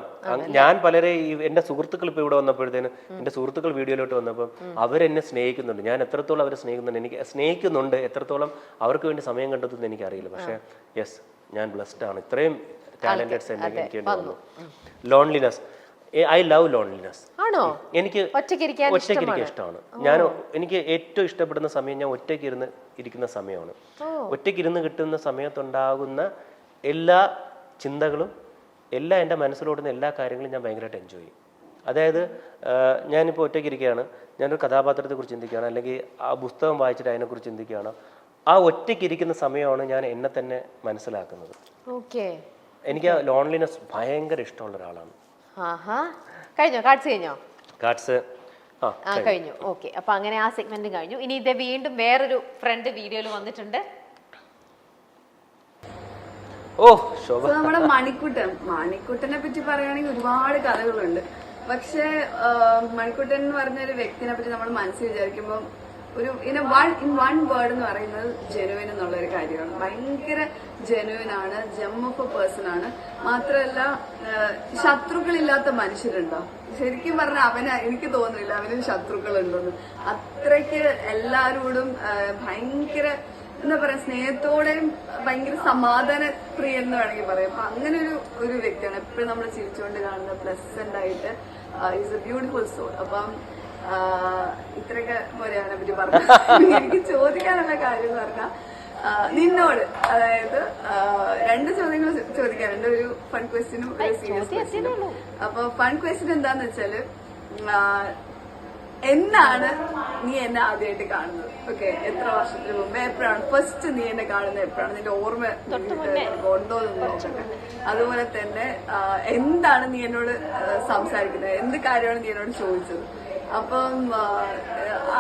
ഞാൻ പലരെ എൻ്റെ സുഹൃത്തുക്കൾ ഇപ്പോൾ ഇവിടെ വന്നപ്പോഴത്തേന്, എൻ്റെ സുഹൃത്തുക്കൾ വീഡിയോയിലോട്ട് വന്നപ്പോൾ അവരെന്നെ സ്നേഹിക്കുന്നുണ്ട്. ഞാൻ എത്രത്തോളം അവരെ സ്നേഹിക്കുന്നുണ്ട്, എത്രത്തോളം അവർക്ക് വേണ്ടി സമയം കണ്ടെത്തുന്നത് എനിക്കറിയില്ല. പക്ഷേ യെസ്, ഞാൻ ബ്ലെസ്ഡ് ആണ്. ഇത്രയും ടാലന്റഡ്സ് എനിക്ക് വേണ്ടി വന്നു. Loneliness, I love loneliness. എനിക്ക് ഒറ്റയ്ക്ക് ഇഷ്ടമാണ്. എനിക്ക് ഏറ്റവും ഇഷ്ടപ്പെടുന്ന സമയം ഞാൻ ഒറ്റയ്ക്ക് ഇരിക്കുന്ന സമയമാണ്. ഒറ്റയ്ക്ക് ഇരുന്ന് കിട്ടുന്ന സമയത്തുണ്ടാകുന്ന എല്ലാ ചിന്തകളും, എല്ലാ എൻ്റെ മനസ്സിലോടുന്ന എല്ലാ കാര്യങ്ങളും ഞാൻ ഭയങ്കരമായിട്ട് എൻജോയ് ചെയ്യും. അതായത് ഞാനിപ്പോൾ ഒറ്റയ്ക്ക് ഇരിക്കുകയാണ്, ഞാനൊരു കഥാപാത്രത്തെക്കുറിച്ച് ചിന്തിക്കുകയാണ്, അല്ലെങ്കിൽ ആ പുസ്തകം വായിച്ചിട്ട് അതിനെക്കുറിച്ച് ചിന്തിക്കുകയാണ്. ആ ഒറ്റയ്ക്ക് ഇരിക്കുന്ന സമയമാണ് ഞാൻ എന്നെ തന്നെ മനസ്സിലാക്കുന്നത്. എനിക്ക് ആ ലോൺലിനെസ് ഭയങ്കര ഇഷ്ടമുള്ള ഒരാളാണ്. കാർഡ്സ്
കഴിഞ്ഞു. ഓക്കെ, അപ്പൊ അങ്ങനെ ആ സെഗ്മെന്റ് കഴിഞ്ഞു. ഇനി ഇത് വീണ്ടും വേറൊരു ഫ്രണ്ട് വീഡിയോയിൽ വന്നിട്ടുണ്ട്.
നമ്മുടെ മണിക്കുട്ടനെ പറ്റി പറയുകയാണെങ്കിൽ ഒരുപാട് കഥകളുണ്ട്. പക്ഷെ മണിക്കുട്ടൻ എന്ന് പറഞ്ഞ ഒരു വ്യക്തിനെ പറ്റി നമ്മൾ മനസ്സിൽ വിചാരിക്കുമ്പോൾ ഒരു ഇൻ വൺ വേർഡ് എന്ന് പറയുന്നത് ജെനുവിൻ എന്നുള്ള ഒരു കാര്യമാണ്. ഭയങ്കര ജെനുവിൻ ആണ്, ജെം ഓഫ് എ പേഴ്സൺ ആണ്. മാത്രമല്ല ശത്രുക്കളില്ലാത്ത മനുഷ്യരുണ്ടോ? ശരിക്കും പറഞ്ഞാൽ എനിക്ക് തോന്നുന്നില്ല അവന് ശത്രുക്കളുണ്ടോന്ന്. അത്രയ്ക്ക് എല്ലാവരോടും ഭയങ്കര എന്താ പറയാ, സ്നേഹത്തോടെയും ഭയങ്കര സമാധാന പ്രിയൻ എന്ന് വേണമെങ്കിൽ പറയാം. അപ്പൊ അങ്ങനെ ഒരു വ്യക്തിയാണ്. എപ്പോഴും നമ്മൾ ചിരിച്ചുകൊണ്ട് കാണുന്ന, പ്ലസന്റ് ആയിട്ട്, ഈസ് എ ബ്യൂട്ടിഫുൾ സോൾ. അപ്പം ഇത്രയൊക്കെ പോരെ അവനെ പറ്റി പറഞ്ഞു. എനിക്ക് ചോദിക്കാനുള്ള കാര്യം എന്ന് പറഞ്ഞാൽ നിന്നോട്, അതായത് 2 ചോദ്യങ്ങൾ ചോദിക്കാനുണ്ട്, ഒരു ഫൺ ക്വസ്റ്റ്യനും ഒരു സീരിയസ് ക്വസ്റ്റ്യനും. അപ്പൊ ഫൺ ക്വസ്റ്റ്യൻ എന്താന്ന് വെച്ചാല്, എന്നാണ് നീ എന്നെ ആദ്യമായിട്ട് കാണുന്നത്? ഓക്കെ, എത്ര വർഷത്തിന് മുമ്പ്, എപ്പോഴാണ് ഫസ്റ്റ് നീ എന്നെ കാണുന്നത്? എപ്പോഴാണ് നിന്റെ ഓർമ്മ ഉണ്ടോ എന്ന് നോക്കട്ടെ. അതുപോലെ തന്നെ എന്താണ് നീ എന്നോട് സംസാരിക്കുന്നത്, എന്ത് കാര്യമാണ് നീ എന്നോട് ചോദിച്ചത്? അപ്പം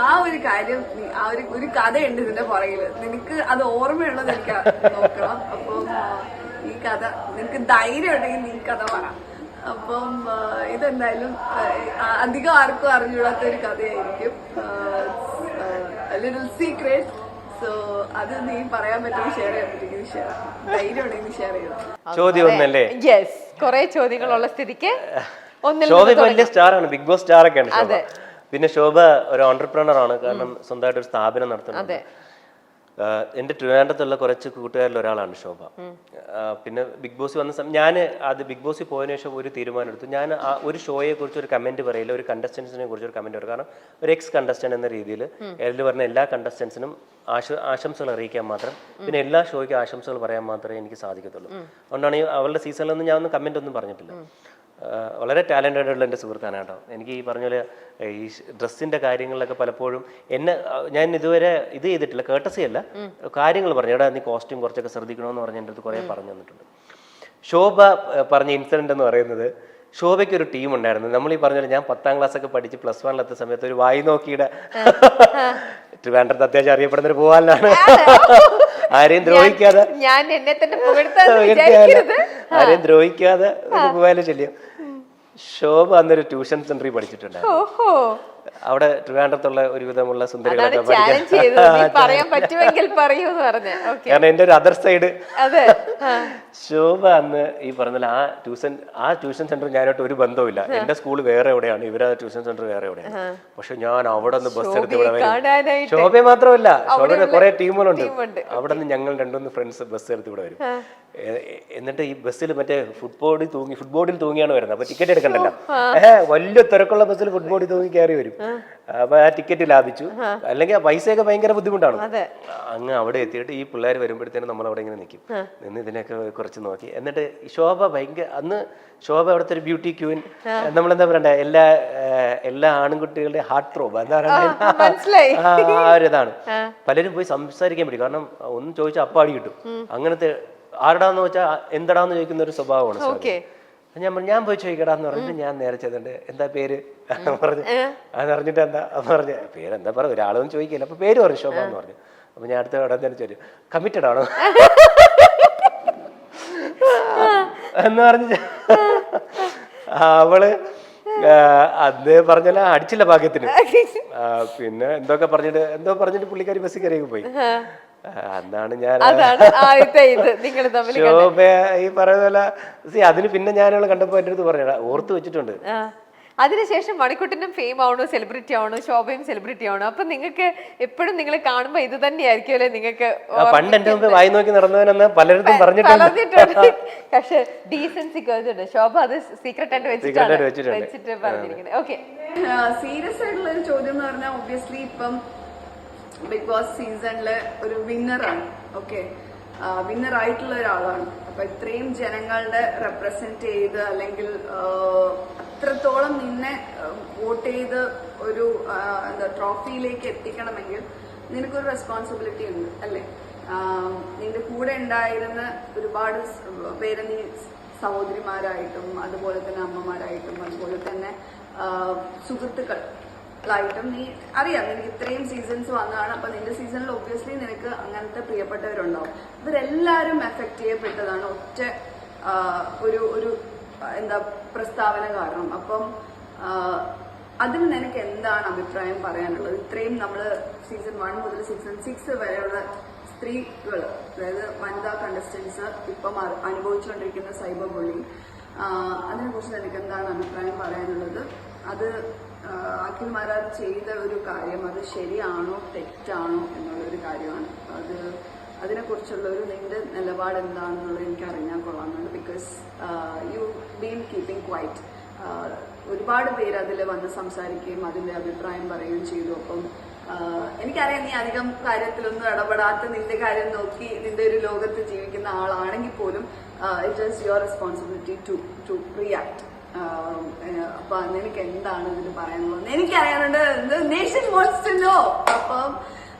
ആ ഒരു കാര്യം, ആ ഒരു കഥയുണ്ട് ഇതിന്റെ പുറകില്. നിനക്ക് അത് ഓർമ്മയുള്ളത് എനിക്ക് നോക്കണം. അപ്പം ഈ കഥ നിനക്ക് ധൈര്യം ഉണ്ടെങ്കിൽ നീ കഥ പറ. അപ്പം ഇതെന്തായാലും അധികം ആർക്കും അറിഞ്ഞൂടാത്ത ഒരു കഥയായിരിക്കും, ലിറ്റിൽ സീക്രട്ട്. സോ അത് നീ പറയാൻ പറ്റുമെങ്കിൽ ഷെയർ ചെയ്യാൻ പറ്റുമെങ്കിൽ ഷെയർ, ധൈര്യം ഉണ്ടെങ്കിൽ ഷെയർ ചെയ്യണം.
ചോദ്യം ഒന്നല്ലേ?
യെസ്, കുറെ ചോദ്യങ്ങളുള്ള സ്ഥിതിക്ക്
ശോഭ വലിയ സ്റ്റാറാണ്, ബിഗ് ബോസ് സ്റ്റാർ ഒക്കെയാണ് ശോഭ. പിന്നെ ശോഭ ഒരു ഓൺടർപ്രണർ ആണ്, കാരണം സ്വന്തമായിട്ട് ഒരു സ്ഥാപനം നടത്തുന്നുണ്ട്. എൻ്റെ ട്രിവാൻഡ്രത്തുള്ള കുറച്ച് കൂട്ടുകാരിൽ ഒരാളാണ് ശോഭ. പിന്നെ ബിഗ് ബോസ് വന്ന ഞാൻ അത് ബിഗ് ബോസിൽ പോയതിനു ശേഷം ഒരു തീരുമാനം എടുത്തു. ഞാൻ ആ ഒരു ഷോയെ കുറിച്ച് ഒരു കമന്റ് പറയില്ല, ഒരു കണ്ടസ്റ്റൻസിനെ കുറിച്ച് ഒരു കമന്റ് പറയും. കാരണം ഒരു എക്സ് കണ്ടസ്റ്റന്റ് എന്ന രീതിയിൽ അതിൽ പറഞ്ഞ എല്ലാ കണ്ടസ്റ്റൻസിനും ആശംസകൾ അറിയിക്കാൻ മാത്രം, പിന്നെ എല്ലാ ഷോയ്ക്കും ആശംസകൾ പറയാൻ മാത്രമേ എനിക്ക് സാധിക്കത്തുള്ളൂ. അതുകൊണ്ടാണ് അവളുടെ സീസണിലൊന്നും ഞാൻ ഒന്നും കമന്റ് ഒന്നും പറഞ്ഞിട്ടില്ല. വളരെ ടാലൻറ്റഡ് ഉള്ള എൻ്റെ സുഹൃത്താണ് കേട്ടോ. എനിക്ക് ഈ പറഞ്ഞ പോലെ ഈ ഡ്രസ്സിൻ്റെ കാര്യങ്ങളിലൊക്കെ പലപ്പോഴും ഞാൻ ഇതുവരെ ഇത് ചെയ്തിട്ടില്ല, കേട്ടസി അല്ല, കാര്യങ്ങൾ പറഞ്ഞു. എടാ നീ കോസ്റ്റ്യൂം കുറച്ചൊക്കെ ശ്രദ്ധിക്കണമെന്ന് പറഞ്ഞ് എൻ്റെ അടുത്ത് കുറേ പറഞ്ഞു തന്നിട്ടുണ്ട്. ശോഭ പറഞ്ഞ ഇൻസിഡൻ്റ് എന്ന് പറയുന്നത്, ശോഭയ്ക്ക് ഒരു ടീം ഉണ്ടായിരുന്നു. നമ്മൾ ഈ പറഞ്ഞ ഞാൻ 10ാം ക്ലാസ്സൊക്കെ പഠിച്ച് +1 സമയത്ത് ഒരു വായി നോക്കിയുടെ ട്രിവാൻഡ്രത്ത് അത്യാവശ്യം അറിയപ്പെടുന്നൊരു പോവാനാണ്. ആരെയും ദ്രോഹിക്കാതെ,
ഞാൻ എന്നെ തന്നെ
ആരെയും ദ്രോഹിക്കാതെ പോയാലും ശല്യം. ശോഭ അന്നൊരു ട്യൂഷൻ സെന്ററിൽ പഠിച്ചിട്ടുണ്ടായിരുന്നു. അവിടെ ട്രിവാൻഡ്രത്തുള്ള ഒരുവിധമുള്ള സുന്ദരികളൊക്കെ
പറയാൻ പറ്റുമെങ്കിൽ പറയൂ എന്ന് പറഞ്ഞേ.
കാരണം എൻ്റെ ഒരു അതർ സൈഡ് ശോഭ അന്ന് ഈ പറഞ്ഞ ആ ട്യൂഷൻ സെന്റർ ഞാനായിട്ട് ഒരു ബന്ധവുമില്ല. എന്റെ സ്കൂൾ വേറെ എവിടെയാണ്, ഇവരെ ട്യൂഷൻ സെന്റർ വേറെ എവിടെയാണ്. പക്ഷെ ഞാൻ അവിടെ നിന്ന് ബസ് എടുത്ത് ഇവിടെ വരും. ശോഭയെ മാത്രമല്ല, ശോഭയുടെ കുറെ ടീമുകളുണ്ട്. അവിടെ നിന്ന് ഞങ്ങൾ 2-3 ഫ്രണ്ട്സ് ബസ് എടുത്ത് ഇവിടെ വരും. എന്നിട്ട് ഈ ബസ്സിൽ മറ്റേ ഫുട്ബോർഡിൽ തൂങ്ങിയാണ് വരുന്നത്. അപ്പൊ ടിക്കറ്റ് എടുക്കണ്ടല്ലോ, വലിയ തിരക്കുള്ള ബസ്സിൽ ഫുട്ബോർഡിൽ തൂങ്ങി കയറി വരും. അപ്പൊ ആ ടിക്കറ്റ് ലാഭിച്ചു. അല്ലെങ്കിൽ ആ പൈസയൊക്കെ ഭയങ്കര ബുദ്ധിമുട്ടാണ്. അങ്ങ് അവിടെ എത്തിയിട്ട് ഈ പിള്ളേർ വരുമ്പോഴത്തേനും നമ്മൾ അവിടെ ഇങ്ങനെ നിൽക്കും, നിന്ന് ഇതിനൊക്കെ കുറച്ച് നോക്കി. എന്നിട്ട് ശോഭ അന്ന് ശോഭ അവിടുത്തെ ഒരു ബ്യൂട്ടി ക്യൂൻ, നമ്മളെന്താ പറയണ്ടേ, എല്ലാ ആൺകുട്ടികളുടെ ഹാർട്ട് ത്രോബ് എന്താ പറയുക, ആ ഒരു ഇതാണ്. പലരും പോയി സംസാരിക്കാൻ പറ്റും. കാരണം ഒന്ന് ചോദിച്ചാൽ അപ്പാടി കിട്ടും. അങ്ങനത്തെ ആരുടാന്ന് വെച്ചാൽ എന്തടാന്ന് ചോദിക്കുന്ന ഒരു സ്വഭാവമാണ്. ഞാൻ പോയി ചോദിക്കടാന്ന് പറഞ്ഞിട്ട് ഞാൻ നേരെ ചെയ്തിട്ടുണ്ട്, എന്താ പേര് പറഞ്ഞു. അത് പറഞ്ഞിട്ട് എന്താ പറഞ്ഞ പേരെന്താ പറയുക, ഒരാളൊന്നും ചോദിക്കില്ല. അപ്പൊ പേര് പറഞ്ഞു ശോഭ എന്ന് പറഞ്ഞു. അപ്പൊ ഞാൻ അടുത്ത ഉടൻ തന്നെ ചോദിച്ചു, കമ്മിറ്റഡ് ആണോ എന്ന് പറഞ്ഞ അവള് അത് പറഞ്ഞാൽ അടിച്ചില്ല ഭാഗ്യത്തിന്. പിന്നെ എന്തോ പറഞ്ഞിട്ട് പുള്ളിക്കാരി ബസ്സിൽ കയറി പോയി. അന്നാണ് ഞാൻ ശോഭ ഈ പറയുന്ന പോലെ അതിന് പിന്നെ ഞാനവളെ കണ്ടപ്പോ എൻ്റെ അടുത്ത് പറഞ്ഞ ഓർത്ത് വെച്ചിട്ടുണ്ട്.
അതിനുശേഷം മണിക്കുട്ടനും ഫെയിം ആവണോ, സെലിബ്രിറ്റി ആവണോ, ശോഭയും സെലിബ്രിറ്റി ആവണോ? അപ്പൊ നിങ്ങൾക്ക് എപ്പോഴും നിങ്ങൾ കാണുമ്പോ ഇത് തന്നെയായിരിക്കും അല്ലെ നിങ്ങൾക്ക്?
പണ്ട് എന്റെ മുമ്പ് വായി നോക്കി നടന്നവനെന്ന് പലരും പറഞ്ഞിട്ടുണ്ട്.
പക്ഷെ ഡീസൻസി ഉണ്ട്. ശോഭ അത് സീക്രട്ട് ആയിട്ട് വെച്ചിട്ട് പറഞ്ഞിരിക്കുന്നത്. ഓക്കെ,
സീരിയസ് ആയിട്ടുള്ള ഒരു ചോദ്യം എന്ന് പറഞ്ഞാൽ ഒബ്വിയസ്ലി ഇപ്പം ബിഗ് ബോസ് സീസണില് ഒരു വിന്നറാണ്. ഓക്കെ, വിന്നർ ആയിട്ടുള്ള ഒരാളാണ്. അപ്പൊ ഇത്രയും ജനങ്ങളുടെ റെപ്രസെന്റ് ചെയ്ത് അല്ലെങ്കിൽ അത്രത്തോളം നിന്നെ വോട്ട് ചെയ്ത് ഒരു ട്രോഫിയിലേക്ക് എത്തിക്കണമെങ്കിൽ നിനക്കൊരു റെസ്പോൺസിബിലിറ്റി ഉണ്ട് അല്ലേ? നിന്റെ കൂടെ ഉണ്ടായിരുന്ന ഒരുപാട് പേര് നീ സഹോദരിമാരായിട്ടും അതുപോലെ തന്നെ അമ്മമാരായിട്ടും അതുപോലെ തന്നെ സുഹൃത്തുക്കളായിട്ടും നീ അറിയാം, നിനക്ക് ഇത്രയും സീസൺസ് വന്നതാണ്. അപ്പൊ നിന്റെ സീസണിൽ ഒബ്വിയസ്ലി നിനക്ക് അങ്ങനത്തെ പ്രിയപ്പെട്ടവരുണ്ടാവും. ഇവരെല്ലാരും എഫക്ട് ചെയ്യപ്പെട്ടതാണ് ഒറ്റ ഒരു പ്രസ്താവന കാരണം. അപ്പം അതിന് നിനക്ക് എന്താണ് അഭിപ്രായം പറയാനുള്ളത്? ഇത്രയും നമ്മള് സീസൺ 1 മുതൽ സീസൺ 6 വരെയുള്ള സ്ത്രീകൾ, അതായത് വനിതാ കണ്ടസ്റ്റൻസ് ഇപ്പം അനുഭവിച്ചുകൊണ്ടിരിക്കുന്ന സൈബർ ബുള്ളിങ്, അതിനെ കുറിച്ച് നിനക്ക് എന്താണ് അഭിപ്രായം പറയാനുള്ളത്? അത് അഖിൽ മാരാർ ചെയ്ത ഒരു കാര്യം അത് ശരിയാണോ തെറ്റാണോ എന്നുള്ളൊരു കാര്യമാണ്. അതിനെക്കുറിച്ചുള്ള ഒരു നിന്റെ നിലപാട് എന്താണെന്നുള്ളത് എനിക്ക് അറിഞ്ഞാൽ കൊള്ളാമെന്നുണ്ട്. Because you been keeping quite. ഒരുപാട് പേര് അതിൽ വന്ന് സംസാരിക്കുകയും അതിന്റെ അഭിപ്രായം പറയുകയും ചെയ്തു. അപ്പം എനിക്കറിയാം നീ അധികം കാര്യത്തിലൊന്നും ഇടപെടാത്ത നിന്റെ കാര്യം നോക്കി നിന്റെ ഒരു ലോകത്ത് ജീവിക്കുന്ന ആളാണെങ്കിൽ പോലും it is your responsibility to react. അപ്പൊ നിനക്ക് എന്താണ് ഇതിന് പറയാനുള്ളത്? എനിക്കറിയാനുണ്ട്, നേഷൻ വാണ്ട്സ് ടു നോ. അപ്പം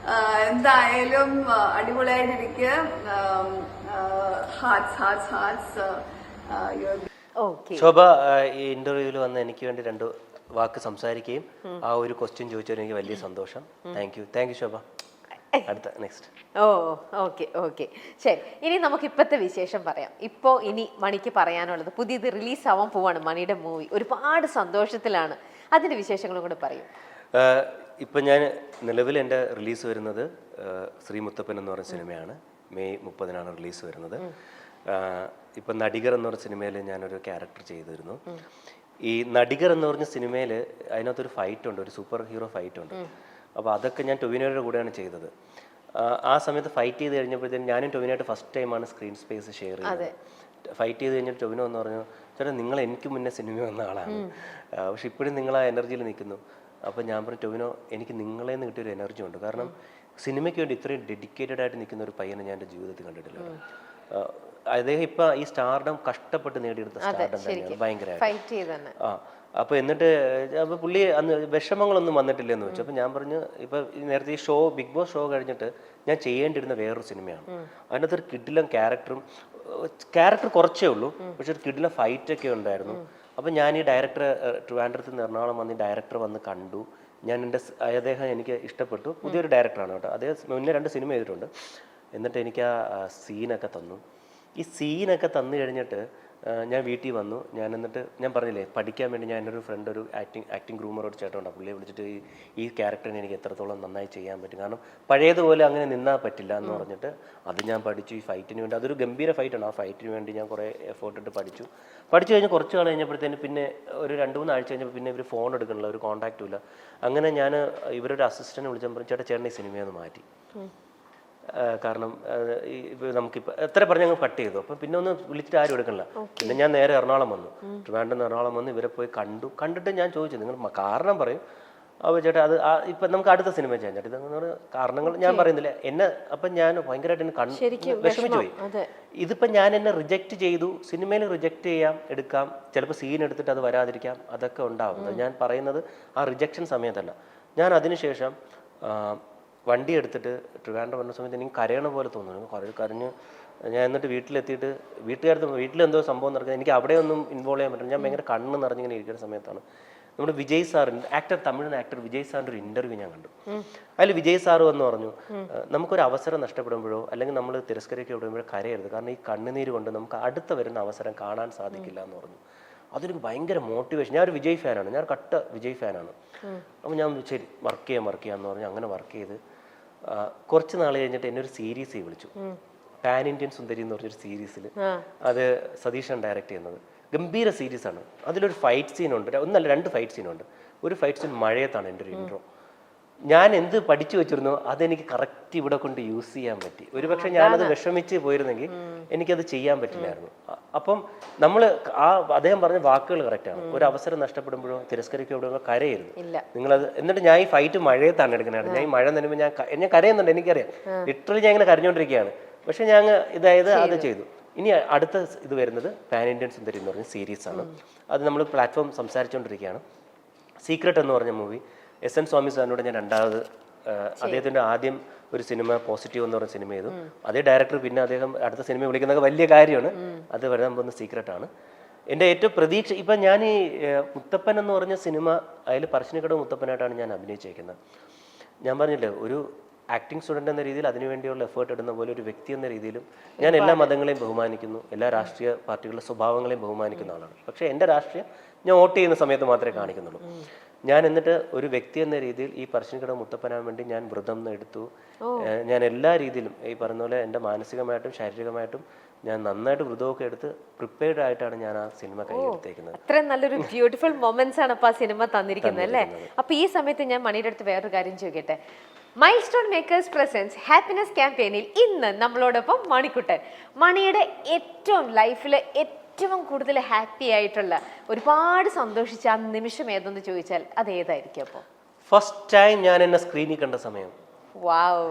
എന്തായാലും അടിപൊളിയായിട്ടിരിക്കുക.
ശോഭ ഈ ഇന്റർവ്യൂവിൽ വന്ന് എനിക്ക് വേണ്ടി 2 വാക്ക് സംസാരിക്കുകയും ആ ഒരു ക്വസ്റ്റ്യൻ ചോദിച്ചതിൽ എനിക്ക് വലിയ സന്തോഷം. താങ്ക് യു ശോഭ. അടുത്ത നെക്സ്റ്റ്.
ഓക്കെ ശരി. ഇനി നമുക്ക് ഇപ്പോഴത്തെ വിശേഷം പറയാം. ഇപ്പോൾ ഇനി മണിക്ക് പറയാനുള്ളത്, പുതിയത് റിലീസ് ആവാൻ പോവാണ് മണിയുടെ മൂവി. ഒരുപാട് സന്തോഷത്തിലാണ്. അതിന്റെ വിശേഷങ്ങളും കൂടെ പറയും.
ഇപ്പം ഞാൻ നിലവിൽ എൻ്റെ റിലീസ് വരുന്നത് ശ്രീ മുത്തപ്പൻ എന്ന് പറഞ്ഞ സിനിമയാണ്. മെയ് 30-നാണ് റിലീസ് വരുന്നത്. ഇപ്പം നടികർ എന്ന് പറഞ്ഞ സിനിമയിൽ ഞാനൊരു ക്യാരക്ടർ ചെയ്തിരുന്നു. ഈ നടികർ എന്ന് പറഞ്ഞ സിനിമയിൽ അതിനകത്തൊരു ഫൈറ്റ് ഉണ്ട്, ഒരു സൂപ്പർ ഹീറോ ഫൈറ്റ് ഉണ്ട്. അപ്പോൾ അതൊക്കെ ഞാൻ ടൊവിനോയുടെ കൂടെയാണ് ചെയ്തത്. ആ സമയത്ത് ഫൈറ്റ് ചെയ്ത് കഴിഞ്ഞപ്പോഴത്തേക്കും ഞാനും ടൊവിനായിട്ട് ഫസ്റ്റ് ടൈമാണ് സ്ക്രീൻ സ്പേസ് ഷെയർ ചെയ്യുന്നത്. ഫൈറ്റ് ചെയ്ത് കഴിഞ്ഞിട്ട് ടൊവിനോ എന്ന് പറഞ്ഞു, ചേട്ടാ നിങ്ങൾ എനിക്ക് മുന്നേ സിനിമ വന്ന ആളാണ്, പക്ഷെ ഇപ്പോഴും നിങ്ങൾ ആ എനർജിയിൽ നിൽക്കുന്നു. അപ്പോൾ ഞാൻ പറഞ്ഞു, ടൊവിനോ എനിക്ക് നിങ്ങളെ നിന്ന് കിട്ടിയൊരു എനർജി ഉണ്ട്. കാരണം സിനിമയ്ക്ക് വേണ്ടി ഇത്രയും ഡെഡിക്കേറ്റഡ് ആയിട്ട് നിൽക്കുന്ന ഒരു പയ്യനെ ഞാൻ എൻ്റെ ജീവിതത്തിൽ കണ്ടിട്ടില്ല. അദ്ദേഹം ഇപ്പം ഈ സ്റ്റാർഡം കഷ്ടപ്പെട്ട് നേടിയെടുത്ത സ്റ്റാർഡം തന്നെയാണ്, ഭയങ്കരമായിട്ട്. അപ്പോൾ എന്നിട്ട് അപ്പോൾ പുള്ളി അന്ന് വിഷമങ്ങളൊന്നും വന്നിട്ടില്ലെന്ന് വെച്ചു. അപ്പോൾ ഞാൻ പറഞ്ഞു, ഇപ്പം നേരത്തെ ഈ ഷോ ബിഗ് ബോസ് ഷോ കഴിഞ്ഞിട്ട് ഞാൻ ചെയ്യേണ്ടിരുന്ന വേറൊരു സിനിമയാണ്. അതിനകത്ത് ഒരു കിഡിലും ക്യാരക്ടർ കുറച്ചേ ഉള്ളൂ, പക്ഷെ ഒരു കിഡിലും ഫൈറ്റൊക്കെ ഉണ്ടായിരുന്നു. അപ്പം ഞാൻ ഈ ഡയറക്ടറെ ട്രിവാൻഡ്രത്ത് നിന്ന് എറണാകുളം വന്ന് ഡയറക്ടർ വന്ന് കണ്ടു. അദ്ദേഹം എനിക്ക് ഇഷ്ടപ്പെട്ടു. പുതിയൊരു ഡയറക്ടറാണ് കേട്ടോ. അദ്ദേഹം മുന്നേ 2 സിനിമ ചെയ്തിട്ടുണ്ട്. എന്നിട്ട് എനിക്ക് ആ സീനൊക്കെ തന്നു. ഈ സീനൊക്കെ തന്നു കഴിഞ്ഞിട്ട് ഞാൻ വീട്ടിൽ വന്നു. എന്നിട്ട് ഞാൻ പറഞ്ഞില്ലേ, പഠിക്കാൻ വേണ്ടി ഞാൻ എൻ്റെ ഒരു ഫ്രണ്ട്, ഒരു ആക്ടിങ് ഗ്രൂമറോട് ചേട്ടനുണ്ട്, പുള്ളിയെ വിളിച്ചിട്ട് ഈ ക്യാരക്ടറിനെ എനിക്ക് എത്രത്തോളം നന്നായി ചെയ്യാൻ പറ്റും, കാരണം പഴയതുപോലെ അങ്ങനെ നിന്നാൽ പറ്റില്ല എന്ന് പറഞ്ഞിട്ട് അത് ഞാൻ പഠിച്ചു. ഈ ഫൈറ്റിന് വേണ്ടി, അതൊരു ഗംഭീര ഫൈറ്റാണ്. ആ ഫൈറ്റിന് വേണ്ടി ഞാൻ കുറേ എഫേർട്ട് ഇട്ട് പഠിച്ചു കഴിഞ്ഞ് കുറച്ച് നാൾ കഴിഞ്ഞപ്പോഴത്തേന് പിന്നെ ഒരു 2-3 ആഴ്ച കഴിഞ്ഞപ്പോൾ പിന്നെ ഇവർ ഫോൺ എടുക്കണില്ല, ഒരു കോൺടാക്റ്റും ഇല്ല. അങ്ങനെ ഞാൻ ഇവരൊരു അസിസ്റ്റൻറ്റ് വിളിച്ചപ്പോൾ ചേട്ടൻ ഈ സിനിമയൊന്ന് മാറ്റി, കാരണം നമുക്കിപ്പോൾ എത്ര പറഞ്ഞ് ഞങ്ങൾ കട്ട് ചെയ്തു. അപ്പം പിന്നെ ഒന്ന് വിളിച്ചിട്ട് ആരും എടുക്കണില്ല. പിന്നെ ഞാൻ നേരെ എറണാകുളം വന്നു, ട്രിവാൻഡ്രം എറണാകുളം വന്ന് ഇവരെ പോയി കണ്ടിട്ട് ഞാൻ ചോദിച്ചു, നിങ്ങൾ കാരണം പറയും. അപ്പോൾ ചേട്ടാ അത് ഇപ്പം നമുക്ക് അടുത്ത സിനിമ ചെയ്യാൻ ചേട്ടാ, ഇതെന്ന് കാരണങ്ങൾ ഞാൻ പറയുന്നില്ല. അപ്പം ഞാൻ ഭയങ്കരമായിട്ട് എന്നെ വിഷമിച്ചു പോയി. ഇതിപ്പം ഞാൻ എന്നെ റിജക്റ്റ് ചെയ്തു. സിനിമയിൽ റിജക്റ്റ് ചെയ്യാം, എടുക്കാം, ചിലപ്പോൾ സീൻ എടുത്തിട്ട് അത് വരാതിരിക്കാം, അതൊക്കെ ഉണ്ടാവും. ഞാൻ പറയുന്നത് ആ റിജക്ഷൻ സമയത്തല്ല. ഞാൻ അതിനുശേഷം വണ്ടി എടുത്തിട്ട് ട്രിവാൻഡ്രം വന്ന സമയത്ത് എനിക്ക് കരയണ പോലെ തോന്നുന്നു. കരഞ്ഞ് ഞാൻ എന്നിട്ട് വീട്ടിലെത്തിയിട്ട് വീട്ടിലെന്തോ സംഭവം നടക്കുന്നത്, എനിക്ക് അവിടെ ഒന്നും ഇൻവോൾവ് ചെയ്യാൻ പറ്റില്ല. ഞാൻ ഭയങ്കര കണ്ണ് നിറഞ്ഞിങ്ങനെ ഇരിക്കുന്ന സമയത്താണ് നമ്മുടെ വിജയ് സാർ, തമിഴ് ആക്ടർ വിജയ് സാറിൻ്റെ ഒരു ഇൻ്റർവ്യൂ ഞാൻ കണ്ടു. അതിൽ വിജയ് സാർ വന്ന് പറഞ്ഞു, നമുക്കൊരു അവസരം നഷ്ടപ്പെടുമ്പോഴോ അല്ലെങ്കിൽ നമ്മൾ തിരസ്കരിക്കപ്പെടുമ്പോഴോ കരയരുത്, കാരണം ഈ കണ്ണുനീര് കൊണ്ട് നമുക്ക് അടുത്ത വരുന്ന അവസരം കാണാൻ സാധിക്കില്ല എന്ന് പറഞ്ഞു. അതൊരു ഭയങ്കര മോട്ടിവേഷൻ. ഞാനൊരു വിജയ് ഫാനാണ്, ഞാൻ കട്ട വിജയ് ഫാനാണ്. അപ്പോൾ ഞാൻ ശരി വർക്ക് ചെയ്യാമെന്ന് പറഞ്ഞു. അങ്ങനെ വർക്ക് ചെയ്ത് കുറച്ച് നാൾ കഴിഞ്ഞിട്ട് എന്നെ ഒരു സീരീസ് വിളിച്ചു, പാൻ ഇന്ത്യൻ സുന്ദരി എന്ന് പറഞ്ഞൊരു സീരീസിൽ. അത് സതീഷൻ ഡയറക്റ്റ് ചെയ്യുന്നത്, ഗംഭീര സീരീസാണ്. അതിലൊരു ഫൈറ്റ് സീനുണ്ട്, 2 ഫൈറ്റ് സീനുണ്ട്. ഒരു ഫൈറ്റ് സീൻ മഴയത്താണ് എൻ്റെ ഒരു ഇൻട്രോ. ഞാൻ എന്ത് പഠിച്ചു വെച്ചിരുന്നോ അതെനിക്ക് കറക്റ്റ് ഇവിടെ കൊണ്ട് യൂസ് ചെയ്യാൻ പറ്റി. ഒരുപക്ഷെ ഞാനത് വിഷമിച്ച് പോയിരുന്നെങ്കിൽ എനിക്കത് ചെയ്യാൻ പറ്റില്ലായിരുന്നു. അപ്പം അദ്ദേഹം പറഞ്ഞ വാക്കുകൾ കറക്റ്റാണ്. ഒരു അവസരം നഷ്ടപ്പെടുമ്പോഴോ തിരസ്കരിക്കപ്പെടുമ്പോഴോ കരയരുത് നിങ്ങളത്. എന്നിട്ട് ഞാൻ ഈ ഫൈറ്റ് മഴയത്താണ് എടുക്കണായിരുന്നു. ഞാൻ ഈ മഴ നനയുമ്പോൾ ഞാൻ കരയുന്നുണ്ട്, എനിക്കറിയാം. ലിറ്ററലി ഞാൻ ഇങ്ങനെ കരഞ്ഞുകൊണ്ടിരിക്കുകയാണ്. പക്ഷെ ഞാൻ അത് ചെയ്തു. ഇനി അടുത്ത ഇത് വരുന്നത് പാൻ ഇന്ത്യൻ സുന്ദരി എന്ന് പറഞ്ഞ സീരീസാണ്. അത് നമ്മൾ പ്ലാറ്റ്ഫോം സംസാരിച്ചുകൊണ്ടിരിക്കുകയാണ്. സീക്രട്ട് എന്ന് പറഞ്ഞ മൂവി SN സ്വാമി സാറിനോട് ഞാൻ രണ്ടാമത്, അദ്ദേഹത്തിൻ്റെ ആദ്യം ഒരു സിനിമ പോസിറ്റീവ് എന്ന് പറഞ്ഞ സിനിമ ചെയ്തു. അതേ ഡയറക്ടർ പിന്നെ അദ്ദേഹം അടുത്ത സിനിമ വിളിക്കുന്നതൊക്കെ വലിയ കാര്യമാണ്. അത് വരാൻ പോകുന്ന സീക്രട്ടാണ്. എൻ്റെ ഏറ്റവും പ്രതീക്ഷ ഇപ്പം ഞാൻ ഈ മുത്തപ്പൻ എന്ന് പറഞ്ഞ സിനിമ, അതിൽ പറശ്ശിനിക്കടവ് മുത്തപ്പനായിട്ടാണ് ഞാൻ അഭിനയിച്ചേക്കുന്നത്. ഞാൻ പറഞ്ഞില്ലേ, ഒരു ആക്ടിങ് സ്റ്റുഡൻ്റ് എന്ന രീതിയിൽ അതിനുവേണ്ടിയുള്ള എഫേർട്ട് ഇടുന്ന പോലെ ഒരു വ്യക്തി എന്ന രീതിയിലും ഞാൻ എല്ലാ മതങ്ങളെയും ബഹുമാനിക്കുന്നു, എല്ലാ രാഷ്ട്രീയ പാർട്ടികളുടെ സ്വഭാവങ്ങളെയും ബഹുമാനിക്കുന്ന ആളാണ്. പക്ഷേ എൻ്റെ രാഷ്ട്രീയം ഞാൻ വോട്ട് ചെയ്യുന്ന സമയത്ത് മാത്രമേ കാണിക്കുന്നുള്ളൂ. ഞാൻ എന്നിട്ട് ഒരു വ്യക്തി എന്ന രീതിയിൽ ഈ പറശ്ശിനിക്കടവ് മുത്തപ്പനാൻ വേണ്ടി ഞാൻ വ്രതം എടുത്തു. ഞാൻ എല്ലാ രീതിയിലും ഈ പറഞ്ഞ പോലെ എൻ്റെ മാനസികമായിട്ടും ശാരീരികമായിട്ടും ഞാൻ നന്നായിട്ട് വ്രതമൊക്കെ എടുത്ത് പ്രിപ്പയർഡ് ആയിട്ടാണ് ഞാൻ ആ സിനിമ കൈയെടുത്തേക്കുന്നത്.
അത്രയും നല്ലൊരു ബ്യൂട്ടിഫുൾ മൊമെന്റ്സ് ആണ് അപ്പൊ ആ സിനിമ തന്നിരിക്കുന്നത് അല്ലേ? അപ്പൊ ഈ സമയത്ത് ഞാൻ മണിയുടെ അടുത്ത് വേറൊരു കാര്യം ചോദിക്കട്ടെ. Milestone makers presents happiness ക്യാമ്പയിനിൽ ഇന്ന് നമ്മളോടൊപ്പം മണിക്കുട്ടൻ. മണിയുടെ ഏറ്റവും ലൈഫിലെ ഏറ്റവും കൂടുതൽ ഹാപ്പി ആയിട്ടുള്ള, ഒരുപാട് സന്തോഷിച്ച ആ നിമിഷം ഏതെന്ന് ചോദിച്ചാൽ അത് ഏതായിരിക്കും? അപ്പോൾ
ഫസ്റ്റ് ടൈം ഞാൻ എന്നെ സ്ക്രീനിൽ കണ്ട സമയം.
വാവ്,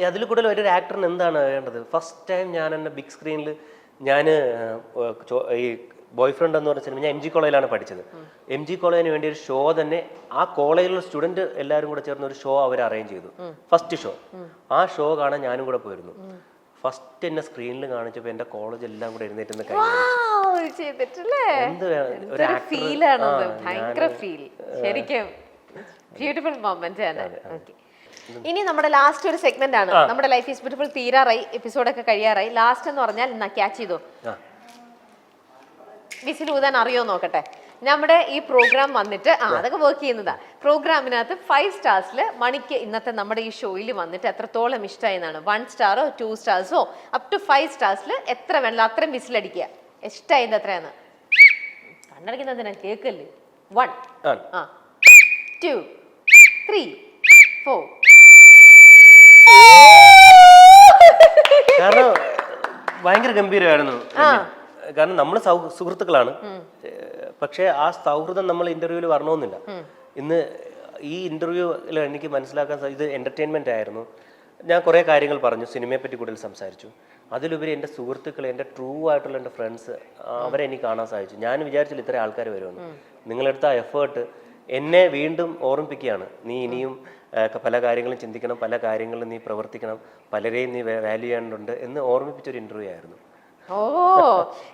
അതിൽ കൂടുതൽ ഒരു ആക്ടറിന് എന്താണ് വേണ്ടത്? ഫസ്റ്റ് ടൈം ഞാൻ എന്നെ ബിഗ് സ്ക്രീനിൽ, ഞാൻ ഈ ബോയ് ഫ്രണ്ട് എന്ന് പറഞ്ഞ സിനിമ ഞാൻ MG കോളേജിലാണ് പഠിച്ചത്. MG കോളേജിന് വേണ്ടി ഒരു ഷോ തന്നെ ആ കോളേജിലുള്ള സ്റ്റുഡൻറ്റ് എല്ലാവരും കൂടെ ചേർന്ന് ഒരു ഷോ അവർ അറേഞ്ച് ചെയ്തു, ഫസ്റ്റ് ഷോ. ആ ഷോ കാണാൻ ഞാനും കൂടെ പോയിരുന്നു. ഫസ്റ്റ് എന്നെ സ്ക്രീനിൽ കാണിച്ചപ്പോൾ എൻ്റെ കോളേജ് എല്ലാം കൂടെ എഴുന്നേറ്റുന്ന
ബ്യൂട്ടിഫുൾ മൊമെന്റ് ആണ്. ഇനി നമ്മുടെ ലാസ്റ്റ് ഒരു സെഗ്മെന്റ് ആണ്. നമ്മുടെ ലൈഫ് ഈസ് ബ്യൂട്ടിഫുൾ തീരാറായി, എപ്പിസോഡൊക്കെ കഴിയാറായി. ലാസ്റ്റ് എന്ന് പറഞ്ഞാൽ ക്യാച്ച് ചെയ്തോ, വിസിൽ ഊതാൻ അറിയോ നോക്കട്ടെ. നമ്മുടെ ഈ പ്രോഗ്രാം വന്നിട്ട് അതൊക്കെ വർക്ക് ചെയ്യുന്നതാ. പ്രോഗ്രാമിനകത്ത് 5 സ്റ്റാർസിൽ മണിക്ക് ഇന്നത്തെ നമ്മുടെ ഈ ഷോയിൽ വന്നിട്ട് എത്രത്തോളം ഇഷ്ടമായെന്നാണ്. 1 സ്റ്റാറോ 2 സ്റ്റാർസോ അപ് ടു 5 സ്റ്റാർസിൽ എത്ര വേണമല്ലോ അത്രയും വിസിലടിക്കുക. ഇഷ്ടമായത് എത്രയാണ്? കണ്ണടക്കുന്നതിനാ കേക്കല്ലേ. 1 2 3 4
കാരണം ഭയങ്കര ഗംഭീരമായിരുന്നു. കാരണം നമ്മൾ സുഹൃത്തുക്കളാണ്, പക്ഷേ ആ സൗഹൃദം നമ്മൾ ഇന്റർവ്യൂവിൽ വരണമെന്നില്ല. ഇന്ന് ഈ ഇന്റർവ്യൂവിൽ എനിക്ക് മനസ്സിലാക്കാൻ ഇത് എന്റർടൈൻമെന്റ് ആയിരുന്നു. ഞാൻ കുറേ കാര്യങ്ങൾ പറഞ്ഞു, സിനിമയെ പറ്റി കൂടുതൽ സംസാരിച്ചു. അതിലുപരി എൻ്റെ സുഹൃത്തുക്കൾ, എൻ്റെ ട്രൂ ആയിട്ടുള്ള എൻ്റെ ഫ്രണ്ട്സ്, അവരെ എനിക്ക് കാണാൻ സാധിച്ചു. ഞാൻ വിചാരിച്ചില്ല ഇത്രയും ആൾക്കാർ വരുമെന്ന്. നിങ്ങളെടുത്ത എഫേർട്ട് എന്നെ വീണ്ടും ഓർമ്മിപ്പിക്കുകയാണ്. നീ ഇനിയും പല കാര്യങ്ങളും ചിന്തിക്കണം, പല കാര്യങ്ങളും നീ പ്രവർത്തിക്കണം, പലരെയും നീ വാല്യൂ ചെയ്യാനുണ്ട് എന്ന് ഓർമ്മിപ്പിച്ചൊരു ഇന്റർവ്യൂ ആയിരുന്നു.
ഓ,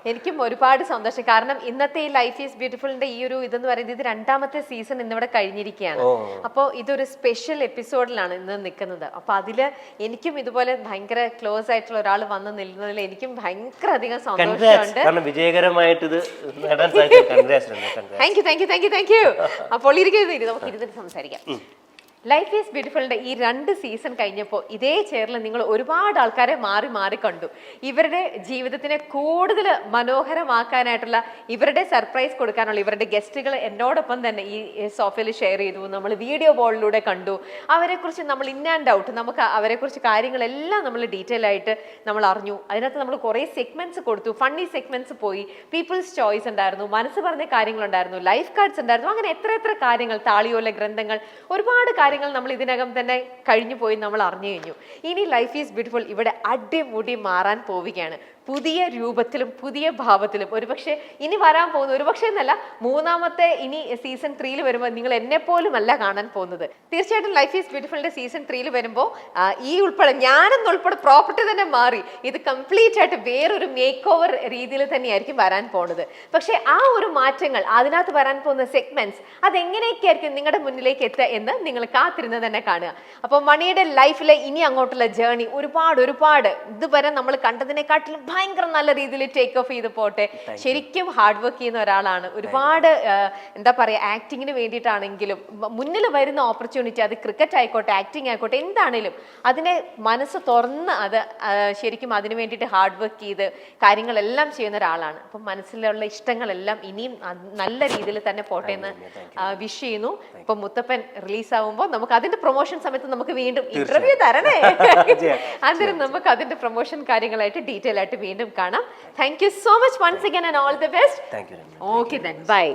എനിക്കും ഒരുപാട് സന്തോഷം. കാരണം ഇന്നത്തെ ഈ ലൈഫ് ഈസ് ബ്യൂട്ടിഫുളിന്റെ ഈ ഒരു ഇതെന്ന് പറയുന്നത് ഇത് 2ാമത്തെ സീസൺ ഇന്നിവിടെ കഴിഞ്ഞിരിക്കുകയാണ്. അപ്പോൾ ഇതൊരു സ്പെഷ്യൽ എപ്പിസോഡിലാണ് ഇന്ന് നിൽക്കുന്നത്. അപ്പൊ അതില് എനിക്കും ഇതുപോലെ ഭയങ്കര ക്ലോസ് ആയിട്ടുള്ള ഒരാൾ വന്ന് നിൽക്കുന്നതിൽ എനിക്കും ഭയങ്കര അധികം സന്തോഷമുണ്ട്.
കാരണം വിജയകരമായിട്ട് ഇത് നേടാൻ സാധിച്ചു.
Thank you. അപ്പോൾ ഇരിക്കുന്നത് നമുക്ക് ഇരുന്നിട്ട് സംസാരിക്കാം. ലൈഫ് ഈസ് ബ്യൂട്ടിഫുളിന്റെ ഈ 2 സീസൺ കഴിഞ്ഞപ്പോൾ ഇതേ ചെയറിൽ നിങ്ങൾ ഒരുപാട് ആൾക്കാരെ മാറി മാറി കണ്ടു. ഇവരുടെ ജീവിതത്തിനെ കൂടുതൽ മനോഹരമാക്കാനായിട്ടുള്ള, ഇവരുടെ സർപ്രൈസ് കൊടുക്കാനുള്ള ഇവരുടെ ഗസ്റ്റുകൾ എന്നോടൊപ്പം തന്നെ ഈ സോഫയിൽ ഷെയർ ചെയ്തു. നമ്മൾ വീഡിയോ ബോളിലൂടെ കണ്ടു. അവരെക്കുറിച്ച് നമ്മൾ ഇൻ ആൻഡ് ഔട്ട് നമുക്ക് അവരെക്കുറിച്ച് കാര്യങ്ങളെല്ലാം നമ്മൾ ഡീറ്റെയിൽ ആയിട്ട് നമ്മൾ അറിഞ്ഞു. അതിനകത്ത് നമ്മൾ കുറേ സെഗ്മെന്റ്സ് കൊടുത്തു. ഫണ്ണി സെഗ്മെന്റ്സ് പോയി, പീപ്പിൾസ് ചോയ്സ് ഉണ്ടായിരുന്നു, മനസ്സ് പറഞ്ഞ കാര്യങ്ങളുണ്ടായിരുന്നു, ലൈഫ് കാർഡ്സ് ഉണ്ടായിരുന്നു. അങ്ങനെ എത്ര കാര്യങ്ങൾ, താളിയോല ഗ്രന്ഥങ്ങൾ, ഒരുപാട് കാര്യങ്ങൾ നമ്മൾ ഇതിനകം തന്നെ കഴിഞ്ഞു പോയി, നമ്മൾ അറിഞ്ഞു കഴിഞ്ഞു. ഇനി ലൈഫ് ഈസ് ബ്യൂട്ടിഫുൾ ഇവിടെ അടിമുടി മാറാൻ പോവുകയാണ്. പുതിയ രൂപത്തിലും പുതിയ ഭാവത്തിലും. ഒരുപക്ഷെ ഇനി വരാൻ പോകുന്ന, ഒരുപക്ഷെ എന്നല്ല, 3ാമത്തെ ഇനി സീസൺ 3 വരുമ്പോൾ നിങ്ങൾ എന്നെ പോലും അല്ല കാണാൻ പോകുന്നത്. തീർച്ചയായിട്ടും ലൈഫ് ഈസ് ബ്യൂട്ടിഫുളിന്റെ സീസൺ 3 വരുമ്പോൾ ഈ ഉൾപ്പെടെ ഞാനെന്നുൾപ്പെടെ പ്രോപ്പർട്ടി തന്നെ മാറി ഇത് കംപ്ലീറ്റ് ആയിട്ട് വേറൊരു മേക്ക് ഓവർ രീതിയിൽ തന്നെയായിരിക്കും വരാൻ പോകുന്നത്. പക്ഷെ ആ ഒരു മാറ്റങ്ങൾ, അതിനകത്ത് വരാൻ പോകുന്ന സെഗ്മെന്റ്സ്, അതെങ്ങനെയൊക്കെ ആയിരിക്കും നിങ്ങളുടെ മുന്നിലേക്ക് എത്തുക എന്ന് നിങ്ങൾ കാത്തിരുന്ന് തന്നെ കാണുക. അപ്പോൾ മണിയുടെ ലൈഫിലെ ഇനി അങ്ങോട്ടുള്ള ജേർണി ഒരുപാട് ഇതുവരെ നമ്മൾ കണ്ടതിനെക്കാട്ടിലും ഭയങ്കര നല്ല രീതിയിൽ ടേക്ക് ഓഫ് ചെയ്ത് പോട്ടെ. ശരിക്കും ഹാർഡ് വർക്ക് ചെയ്യുന്ന ഒരാളാണ്. ഒരുപാട് എന്താ പറയുക, ആക്ടിങ്ങിന് വേണ്ടിയിട്ടാണെങ്കിലും മുന്നിൽ വരുന്ന ഓപ്പർച്യൂണിറ്റി, അത് ക്രിക്കറ്റ് ആയിക്കോട്ടെ, ആക്ടിങ് ആയിക്കോട്ടെ, എന്താണേലും അതിനെ മനസ്സ് തുറന്ന് അത് ശരിക്കും അതിന് വേണ്ടിയിട്ട് ഹാർഡ് വർക്ക് ചെയ്ത് കാര്യങ്ങളെല്ലാം ചെയ്യുന്ന ഒരാളാണ്. അപ്പം മനസ്സിലുള്ള ഇഷ്ടങ്ങളെല്ലാം ഇനിയും നല്ല രീതിയിൽ തന്നെ പോട്ടെ എന്ന് വിഷ് ചെയ്യുന്നു. ഇപ്പൊ മുത്തപ്പൻ റിലീസാവുമ്പോൾ നമുക്ക് അതിന്റെ പ്രൊമോഷൻ സമയത്ത് നമുക്ക് വീണ്ടും ഇന്റർവ്യൂ തരണേ. അന്നേരം നമുക്ക് അതിന്റെ പ്രൊമോഷൻ കാര്യങ്ങളായിട്ട് ഡീറ്റെയിൽ ആയിട്ട് വീണ്ടും കാണാം. Thank you so much once again and all the best.
Thank you.
Okay then by.